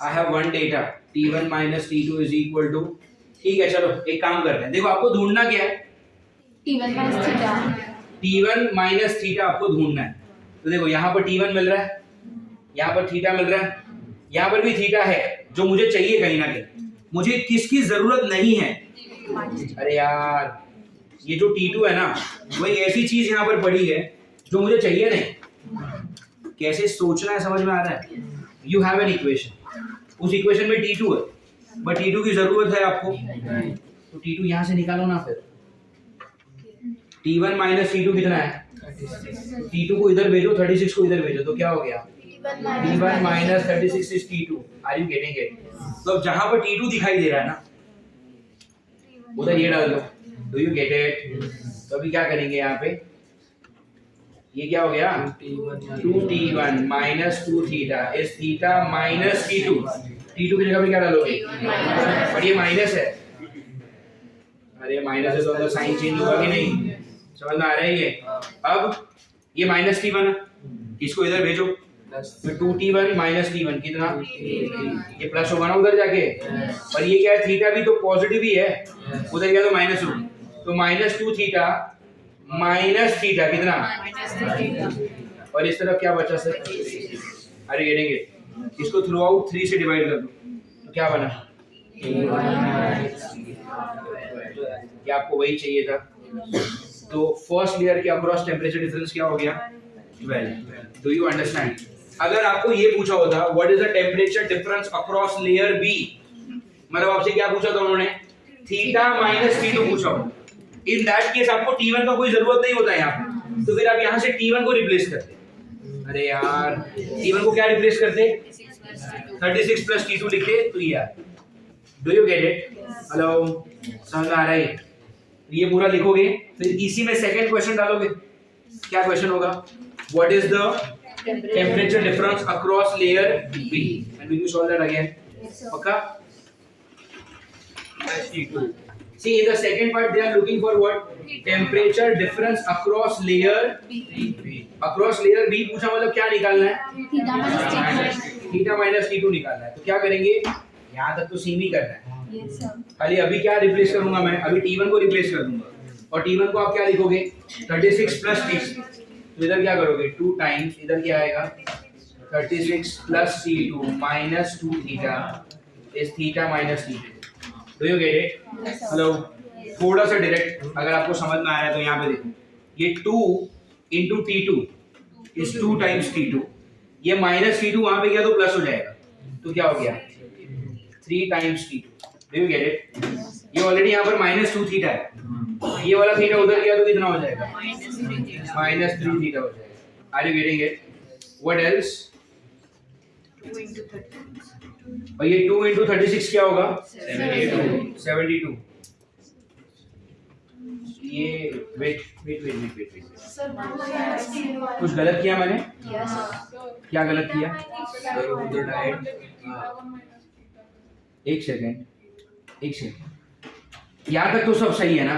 I have one data T1 minus T2 is equal to, ठीक है चलो एक काम करते हैं, देखो आपको ढूंढना क्या है T1 minus theta, T1 minus theta आपको ढूंढना है। तो देखो यहाँ पर T1 मिल रहा है, यहाँ पर थीटा मिल रहा है, यहाँ पर भी थीटा है जो मुझे चाहिए कहीं ना कहीं। मुझे किसकी जरूरत नहीं है? अरे यार ये जो T2 है ना, वही ऐसी चीज यहाँ पर पड़ी है जो मुझे चाहिए नहीं। कैसे सोचना है समझ में आ रहा है? यू हैव एन इक्वेशन, उस इक्वेशन में T2 है, बट T2 की जरूरत है आपको, तो T2 यहाँ से निकालो ना। फिर T1 माइनस T2 कितना है? T2 को इधर भेजो, 36 को इधर भेजो, तो क्या हो गया? T1 minus 36 is T2। Are you getting it? तो अब जहां पर T2 दिखाई दे रहा है ना, उधर ये डाल दो। Do you get it? तो अभी क्या करेंगे यहाँ पे? ये क्या हो गया? 2T1 minus 2 theta is theta minus T2। T2 की जगह पे क्या डालोगे? पर ये माइनस है। अरे माइनस है तो अंदर साइन चेंज होगा कि नहीं? समझ में आ रहा है ये? अब ये माइनस T1 है, इसको इधर भेजो, तो 2T1 माइनस T1 कितना? ये प्लस होगा ना उधर जाके। पर ये क्या है? थीटा भी तो पॉजिटिव ही है, उधर गया तो माइनस हो, तो माइनस 2 थीटा माइनस थीटा कितना? और इस तरफ क्या बचा सर? अरे ये देंगे, इसको थ्रू आउट 3 से डिवाइड कर दो, तो क्या बना? क्या आपको वही चाहिए था? तो फर्स्ट लेयर के अक्रॉस टेम्परेचर डिफरेंस क्या हो गया? 12। Do you understand? अगर आपको ये पूछा होता what is the temperature difference across layer B, मतलब आपसे क्या पूछा था उन्होंने? थीटा माइनस T2 पूछा होता। इन दैट केस आपको T1 का कोई जरूरत नहीं होता यहाँ पे, तो फिर आप यहाँ से T1 को रिप्लेस करते। अरे यार T1 को क्या रिप्लेस करते? 36 प्लस T2 लिखते, तो ये यार do you get it? Hello, समझ में आ रहा है? ये पूरा लिखोगे, फिर इसी में सेकंड क्वेश्चन डालोगे। क्या क्वेश्चन होगा? What is the temperature difference across layer B, and will you solve that again? पक्का? See in the second part they are looking for what? Temperature difference across layer B. Across layer B पूछा मतलब क्या निकालना है? थीटा माइनस T2 निकालना है। तो क्या करेंगे? यहाँ तक तो सेम ही करना है। खाली अभी क्या रिप्लेस करूंगा मैं? अभी T1 को रिप्लेस कर दूंगा, और T1 को आप क्या लिखोगे? 36 प्लस T2। तो इधर क्या करोगे? 2 टाइम्स, इधर क्या आएगा? 36 plus T2 minus 2 theta is theta minus T2। Do you get it? Hello, थोड़ा सा डायरेक्ट अगर आपको समझ में आ रहा है तो यहाँ पे देखो, ये 2 into T2 is 2 times T2, ये माइनस T2 वहां पे गया तो प्लस हो जाएगा, तो क्या हो गया? 3 times T2। Do you get it? ये ऑलरेडी यहाँ पर माइनस 2 थीटा है, ये वाला थीटा उधर गया तो कितना हो जाएगा? माइनस 3 थीटा हो जाएगा। Are you getting it? What else? 2 into 30। और ये 2 into 36 क्या होगा? 72। ये वेट, कुछ गलत किया मैंने? क्या गलत किया? एक सेकेंड, यहाँ तक तो सब सही है ना?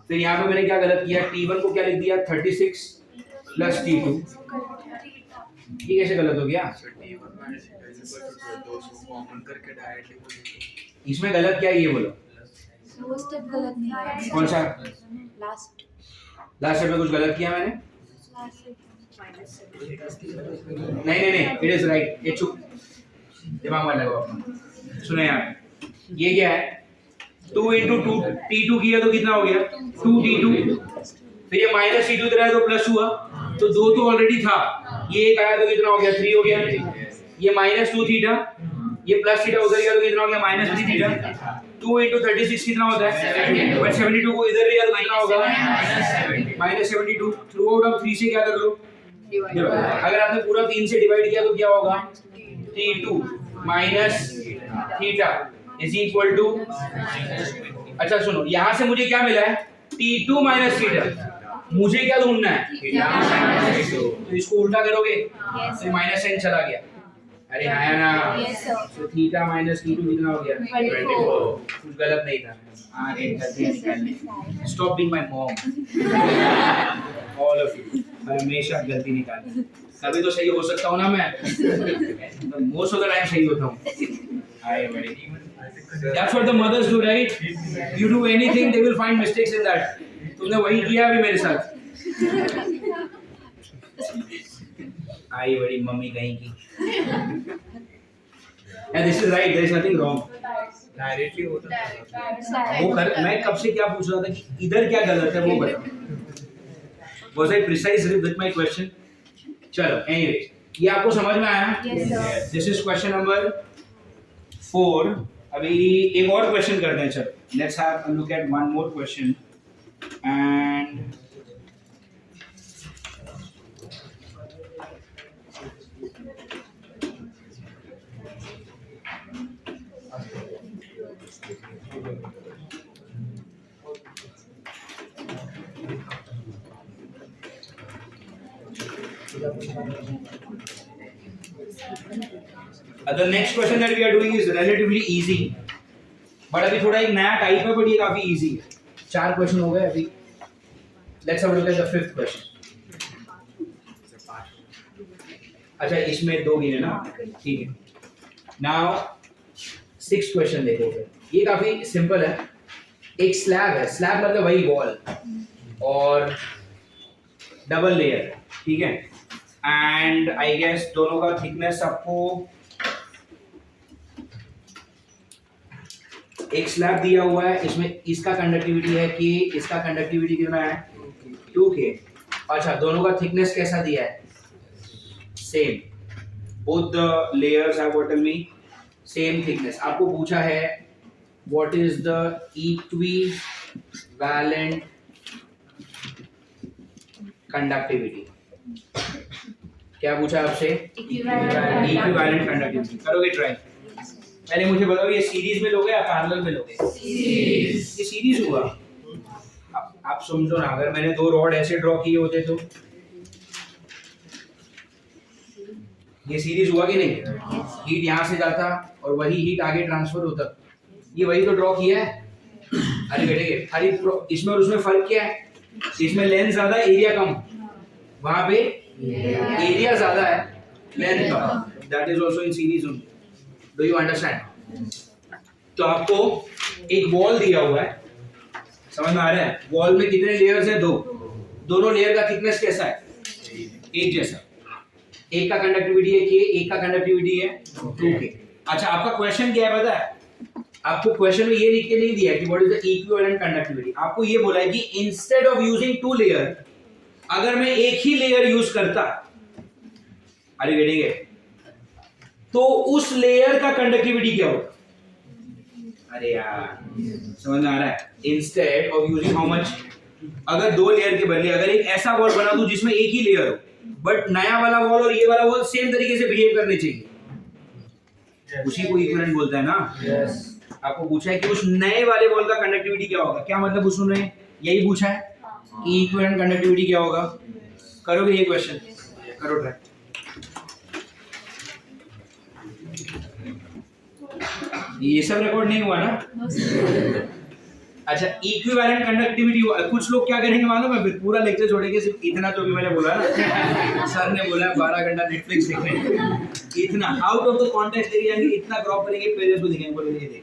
फिर यहाँ पे मैंने क्या गलत किया? T1 को क्या लिख दिया? 36 प्लस T2। ये कैसे गलत हो गया? इसमें गलत क्या है ये बोलो? वो स्टेप गलत नहीं है। कौन सा? लास्ट स्टेप में कुछ गलत किया मैंने? नहीं, इट इज राइट। ये चुप, दिमाग मत लगाओ अपना। सुनो यार, ये क्या है? 2 into 2 T2 किया तो कितना हो गया? 2T2। फिर ये माइनस T2 इधर आया तो प्लस हुआ, तो 2 तो ऑलरेडी था, ये एक आया तो कितना हो गया? 3 हो गया। ये माइनस 2 थीटा, ये प्लस थीटा उधर गया तो कितना हो गया? Minus 3 theta. 2 into 36 कितना होता है? 72 को इधर लिया तो कितना होगा? माइनस 72। थ्रू आउट ऑफ 3 से क्या कर लो? अगर आपने पूरा 3 से डिवाइड किया तो क्या होगा? T2 minus theta is equal to, अच्छा सुनो, यहाँ से मुझे क्या मिला है? T2 minus theta. मुझे क्या ढूंढना है? तो इसको उल्टा करोगे तो माइनस साइन चला गया। अरे आया ना? तो थीटा माइनस T2 कितना हो गया? 24। कुछ गलत नहीं था। Stop being my mom, all of you. हमेशा गलती निकालनी, कभी तो सही हो सकता हूँ ना मैं, मोस्ट ऑफ द टाइम सही होता हूँ। हाय बड़ी, that's what the mothers do, right? You do anything they will find mistakes in that. तुमने वही किया अभी मेरे साथ। आई बड़ी मम्मी कहीं की। And this is right, there is nothing wrong. Directly होता है। वो कर, मैं कब से क्या पूछ रहा था कि इधर क्या गलत है वो बता। Was I precise with my question? चलो, anyway, ये आपको समझ में आया? Yes, sir. This is question number 4. अभी एक और क्वेश्चन करते हैं, चलो। Let's have a look at one more question. And the next question that we are doing is relatively easy, but अभी थोड़ा एक नया टाइप है, but ये काफी easy है। 4 क्वेश्चन हो गए अभी। Let's have a look at the 5th question. अच्छा, इसमें 2 गिने ना, ठीक है। Now 6th क्वेश्चन देखो, ये काफी सिंपल है। एक स्लैब है, स्लैब मतलब वही वॉल और डबल लेयर, ठीक है। एंड आई गेस दोनों का थिकनेस आपको, एक स्लैब दिया हुआ है, इसमें इसका कंडक्टिविटी है कि इसका कंडक्टिविटी कितना है 2K। अच्छा, दोनों का थिकनेस कैसा दिया है? Same. Both the layers have what me same thickness. आपको पूछा है what is the equivalent conductivity. क्या पूछा आपसे? Equivalent conductivity. करोगे ट्राई? पहले मुझे बताओ, ये सीरीज में लोगे या पैरेलल में लोगे? सीरीज। ये सीरीज हुआ। आप समझो ना, अगर मैंने 2 रॉड ऐसे ड्रॉ किए होते तो ये सीरीज हुआ कि नहीं? हीट यहाँ से जाता और वही हीट आगे ट्रांसफर होता। ये वही तो ड्रॉ किया है। अरे बेटे, अरे इसमें और उसमें फर्क क्या है? इसमें लेंथ ज्यादा, एरिया कम। वहां पे एरिया ज्यादा है, length come. That is also in series only. Do you understand? तो आपको एक वॉल दिया हुआ है, समझ में आ रहा है? वॉल में कितने लेयर्स है? 2। दोनों लेयर का थिकनेस कैसा है? एक जैसा। एक का कंडक्टिविटी है K, एक का कंडक्टिविटी है 2K। अच्छा, आपका क्वेश्चन क्या है पता है? आपको क्वेश्चन में ये लिख के नहीं दिया कि what is the equivalent conductivity. आपको ये बोला है कि इंस्टेड ऑफ यूजिंग 2 लेयर, अगर मैं एक ही लेयर यूज करता, अरे गेटिंग इट, तो उस लेयर का कंडक्टिविटी क्या होगा? अरे यार, समझ में आ रहा है? Instead of using how much, अगर 2 लेयर के बदले अगर एक ऐसा वॉल बना दूं जिसमें एक ही लेयर हो, बट नया वाला वॉल और ये वाला वॉल सेम तरीके से बिहेव करने चाहिए, उसी को इक्विवेलेंट बोलता है ना। yes. आपको पूछा है कि उस नए वाले वॉल का कंडक्टिविटी क्या होगा। क्या मतलब उसने यही पूछा है कि इक्विवेलेंट कंडक्टिविटी क्या होगा। करोगे ये क्वेश्चन? करो ट्राई। ये सब रिकॉर्ड नहीं हुआ ना? अच्छा, इक्विवेलेंट कंडक्टिविटी। कुछ लोग क्या करेंगे मालूम है? फिर पूरा लेक्चर छोड़ेंगे, सिर्फ इतना जो भी मैंने बोला ना, सर ने बोला 12 घंटा नेटफ्लिक्स देखने, इतना आउट ऑफ द कॉन्टेक्स्ट लेके जाएंगे, इतना क्रॉप करेंगे, पेरेंट्स को दिखाएंगे, बोलेंगे ये देख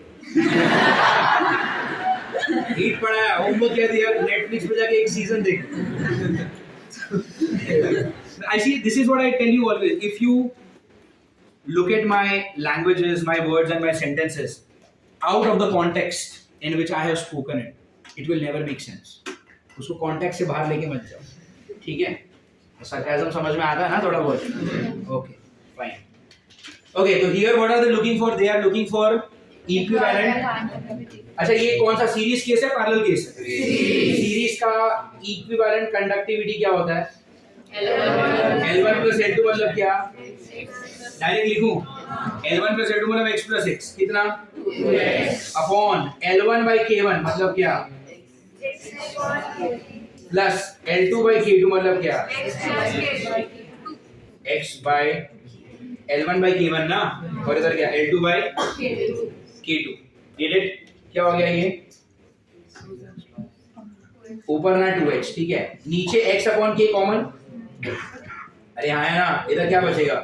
हीट पड़ा है, होमवर्क क्या दिया, नेटफ्लिक्स पे जाके एक सीजन देख। I see, this is what I tell you always. If you look at my languages, my words and my sentences out of the context in which I have spoken it, it will never make sense. उसको context से बाहर लेके मत जाओ, ठीक है? sarcasm समझ में आता है ना थोड़ा बहुत? Okay, fine. Okay, तो here what are they looking for? They are looking for equivalent. अच्छा, ये कौन सा सीरीज केस है, पैरेलल केस है? सीरीज का इक्विवेलेंट कंडक्टिविटी क्या होता है? L1 plus L2 मतलब क्या? डायरेक्ट लिखूं, L1 plus L2 मतलब x plus x कितना? अपॉन L1 by K1 मतलब क्या? प्लस L2 by K2 मतलब क्या? x by L1 by K1 ना, और इधर क्या? L2 by K2। Get it? क्या हो गया ये? ऊपर ना 2h, ठीक है, नीचे x अपॉन k कॉमन। अरे आया ना, इधर क्या बचेगा?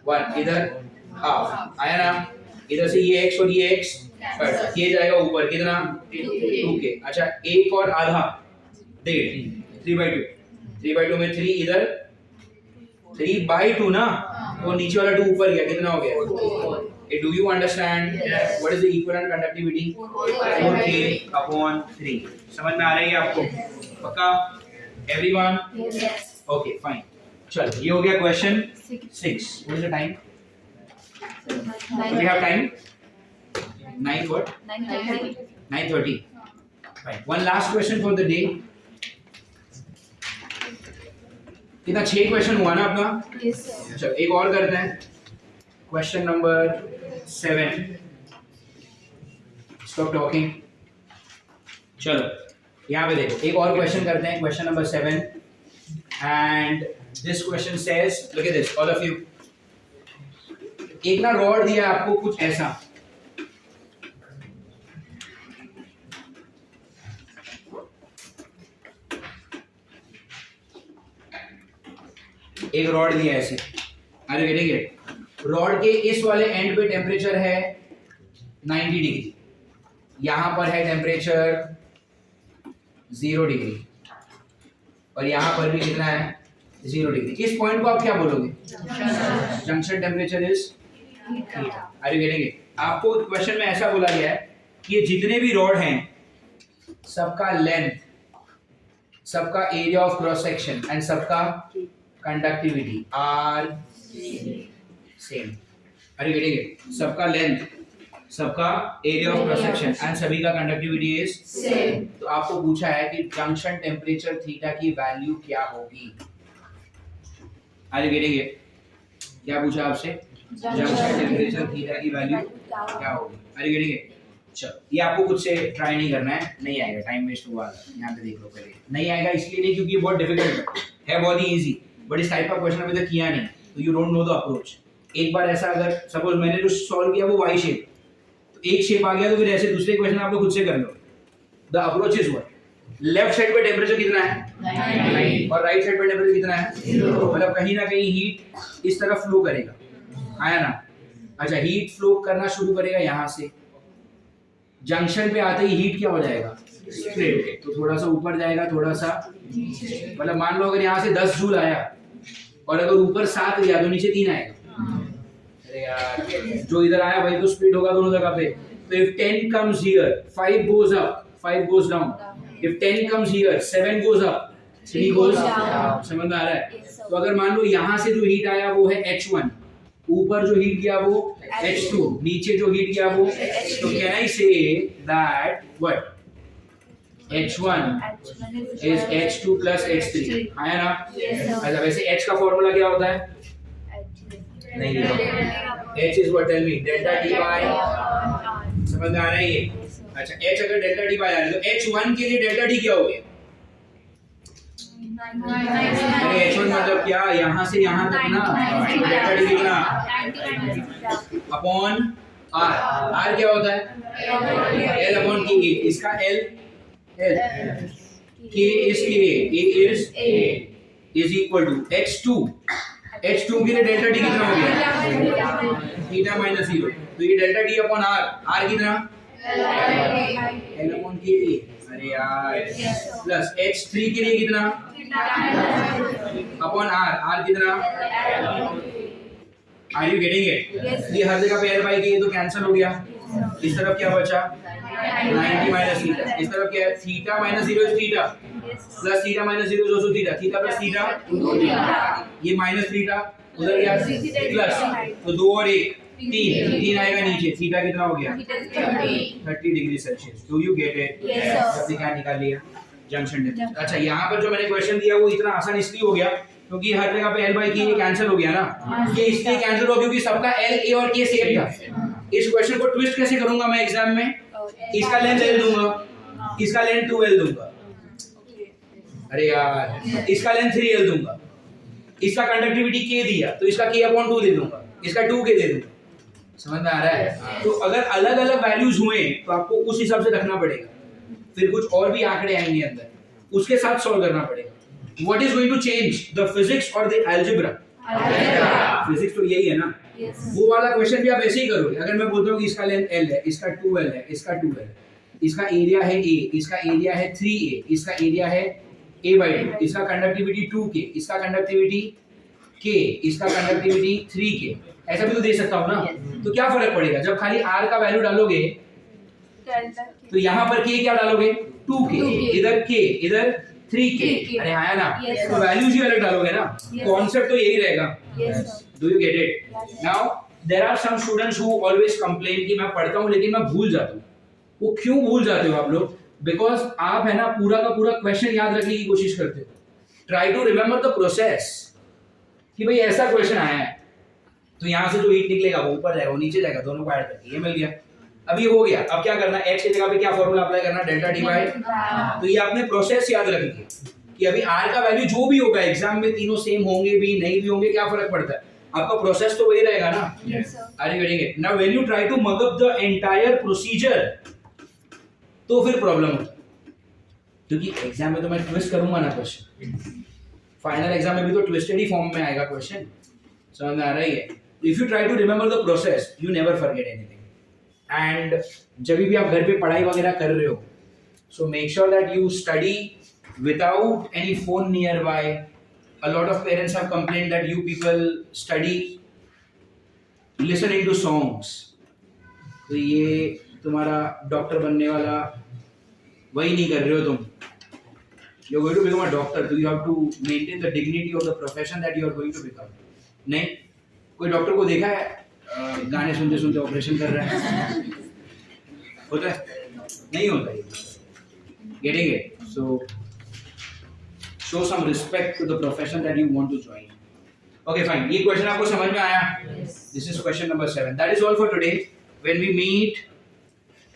1, इधर हाफ आया ना, इधर से ये x और ये x, ये जाएगा ऊपर, कितना? 2k। अच्छा, एक और आधा डेढ़ 3/2 3/2 में 3 इधर 3/2 ना, वो नीचे वाला 2 ऊपर गया, कितना हो गया? Do you understand what is the equivalent conductivity? 4K/3. समझ में आ रही है आपको? पक्का? Everyone? Yes. Okay, fine. चलो, ये हो गया question 6. What is the time? We have time? 9 what? 9:30. 9:30. Fine. One last question for the day. कितना 6 क्वेश्चन हुआ ना अपना? Yes, sir. चलो एक और करते हैं. Question number 7. Stop talking. चलो यहाँ पे देखो, एक और क्वेश्चन करते हैं. Question number 7. And this question says, look at this, all of you. एक ना रॉड दिया है आपको कुछ ऐसा. एक रॉड दिया है ऐसे. Are you getting it? Rod के इस वाले एंड पे टेम्परेचर है 90 डिग्री, यहां पर है टेम्परेचर 0 डिग्री, और यहां पर भी कितना है 0 डिग्री. इस पॉइंट को आप क्या बोलोगे? Junction temperature is theta. Are you getting it? आपको क्वेश्चन में ऐसा बोला गया है कि ये जितने भी रॉड हैं सबका लेंथ, सबका area of cross section and सबका conductivity are same. Are you getting it? सबका लेंथ, सबका area of cross section and सभी का कंडक्टिविटी इज सेम. तो आपको पूछा है कि जंक्शन टेम्परेचर थीटा की वैल्यू क्या होगी. Are you getting it? क्या पूछा आपसे? जंक्शन टेम्परेचर थीटा की वैल्यू क्या होगी. Are you getting it? चलो, ये आपको खुद से ट्राई नहीं करना है, नहीं आएगा, टाइम वेस्ट हुआ. यहाँ पे देख लो पहले. नहीं आएगा इसलिए नहीं क्योंकि ये बहुत डिफिकल्ट है, बहुत ही इजी, बट इस टाइप का क्वेश्चन अभी तक किया नहीं, तो you don't know the approach. एक बार ऐसा अगर सपोज मैंने जो सॉल्व किया वो वाई शेप, तो एक शेप आ गया, तो फिर ऐसे दूसरे क्वेश्चन आप लोग खुद से कर लो. The approach is what? Left side पे टेम्परेचर कितना है 9 और राइट साइड पे टेम्परेचर कितना है 0. मतलब कहीं ना कहीं हीट इस तरफ फ्लो करेगा, आया ना? अच्छा, हीट फ्लो करना शुरू करेगा यहाँ से, जंक्शन पे आते ही हीट क्या हो जाएगा? स्प्लिट. तो थोड़ा सा ऊपर जाएगा, थोड़ा सा, मतलब मान लो अगर यहाँ से 10 जूल आया और अगर ऊपर 7 गया तो नीचे 3 आएगा. अरे यार, जो इधर आया वही तो स्प्लिट होगा दोनों जगह पे. तो if 10 comes here 5 goes up 5 goes down. if 10 comes here 7 goes up 3 goes down. समझ में आ रहा है? तो अगर मान लो यहाँ से जो हीट आया वो है H1, ऊपर जो हीट गया वो H2, नीचे जो हीट गया वो, तो can I say that what? H1 is H2 plus H3. आया ना? अच्छा, वैसे H का फॉर्मूला क्या होता है? नहीं लिखा. H is what? Tell me. Delta T by. समझ में आ रहा है ये? अच्छा, H अगर डेल्टा T by आ रहा है तो H1 के लिए डेल्टा T क्या हो गया? अरे H1 मतलब क्या? यहाँ से यहाँ तक ना, डेल्टा T कितना? Upon R. R क्या होता है? L upon K. इसका L K is K, A is A is equal to H2. H2 के लिए डेल्टा T कितना हो गया? Theta minus 0. तो ये delta T upon R, R कितना? L upon K. अरे यार, प्लस H3 के लिए कितना? अपॉन R, R कितना? Are you getting it? ये हर जगह पे L by K तो कैंसिल हो गया. इस तरफ क्या बचा? 90 माइनस थीटा. इस तरफ क्या है? Theta minus 0 is theta, plus theta minus 0 is also theta. Theta plus theta, ये माइनस थीटा उधर गया प्लस, तो 2 और 1 3 आएगा नीचे. थीटा कितना हो गया? 30 degree Celsius. Do you get it? सबसे क्या निकाल लिया? Junction temperature. अच्छा, यहाँ पर जो मैंने क्वेश्चन दिया वो इतना आसान इसलिए हो गया क्योंकि हर जगह पे L by K ये कैंसिल हो गया ना. ये इसलिए कैंसिल हो क्योंकि सबका L, A और K सेम था. इस क्वेश्चन को ट्विस्ट कैसे करूंगा मैं एग्जाम में? इसका लेंथ L दूंगा, इसका लेंथ 2L दूंगा. अरे यार, इसका लेंथ 3L दूंगा, इसका कंडक्टिविटी K दिया तो इसका K अपॉन 2 दे दूंगा, इसका 2K दे दूंगा. समझ में आ रहा है? तो अगर अलग अलग वैल्यूज हुए तो आपको उस हिसाब से रखना पड़ेगा. फिर कुछ और भी आंकड़े आएंगे अंदर, उसके साथ सॉल्व करना पड़ेगा. What is going to change, the physics or the algebra? Physics तो यही है ना. वो वाला क्वेश्चन भी आप ऐसे ही करोगे. अगर मैं बोलता हूँ कि इसका लेंथ L है, इसका 2L है, इसका 2L है, इसका एरिया है A, इसका एरिया है 3A, इसका एरिया है A/2, इसका कंडक्टिविटी 2K, इसका कंडक्टिविटी K, इसका कंडक्टिविटी 3K, ऐसा भी तो दे सकता हूँ ना। तो क्या फर्क पड़ेगा जब खाली R का वैल्यू डालोगे तो यहाँ पर K क्या डालोगे 2K, इधर K, इधर 3K, अरे आया ना। तो वैल्यूज ही अलग डालोगे ना, कॉन्सेप्ट तो यही रहेगा। Do you get it? Now there are some students who always complain कि मैं पढ़ता हूँ लेकिन मैं भूल जाता हूँ। वो क्यों भूल जाते हो आप लोग? बिकॉज आप है ना पूरा का पूरा क्वेश्चन याद रखने की कोशिश करते हो। Try to remember the process कि भाई ऐसा क्वेश्चन आया है तो यहाँ से जो हीट निकलेगा वो ऊपर जाएगा, वो नीचे जाएगा, दोनों को ऐड करके ये मिल गया। अब ये हो गया, अब क्या करना है, x की जगह पे क्या फॉर्मूला अप्लाई करना, डेल्टा टी बाय। तो ये आपने प्रोसेस याद रखनी है कि अभी r का वैल्यू जो भी होगा एग्जाम में तीनों सेम होंगे भी नहीं भी होंगे, क्या फर्क पड़ता है, आपका प्रोसेस तो वही रहेगा ना। Are you getting it? Now when you try to mug up the entire procedure तो फिर प्रॉब्लम होता है, क्योंकि एग्जाम में तो मैं ट्विस्ट करूंगा ना क्वेश्चन, फाइनल एग्जाम में भी तो ट्विस्टेड ही फॉर्म में आएगा क्वेश्चन, समझ में आ रही है? If you try to remember the process you never forget anything. And जब भी आप घर पे पढ़ाई वगैरह कर रहे हो, so make sure that you study without any phone nearby. A lot of parents have complained that you people study listening to songs. तो ये तुम्हारा डॉक्टर बनने वाला वही नहीं कर रहे हो तुम। You're going to become a doctor, so you have to maintain the dignity of the profession that you are going to become. नहीं, कोई डॉक्टर को देखा है गाने सुनते सुनते ऑपरेशन कर रहा है? होता है? नहीं होता ये। Getting it? So show some respect to the profession that you want to join. Okay, fine. ये क्वेश्चन आपको समझ में आया? This is question number 7. That is all for today. When we meet,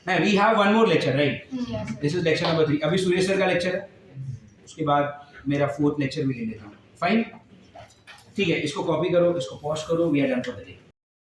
we have one more lecture, right? Yes. This is lecture number 3. अभी सुरेश सर का लेक्चर है, उसके बाद मेरा 4th लेक्चर भी ले लेता हूँ. Fine? ठीक है, इसको कॉपी करो, इसको पॉज करो. We are done for the day.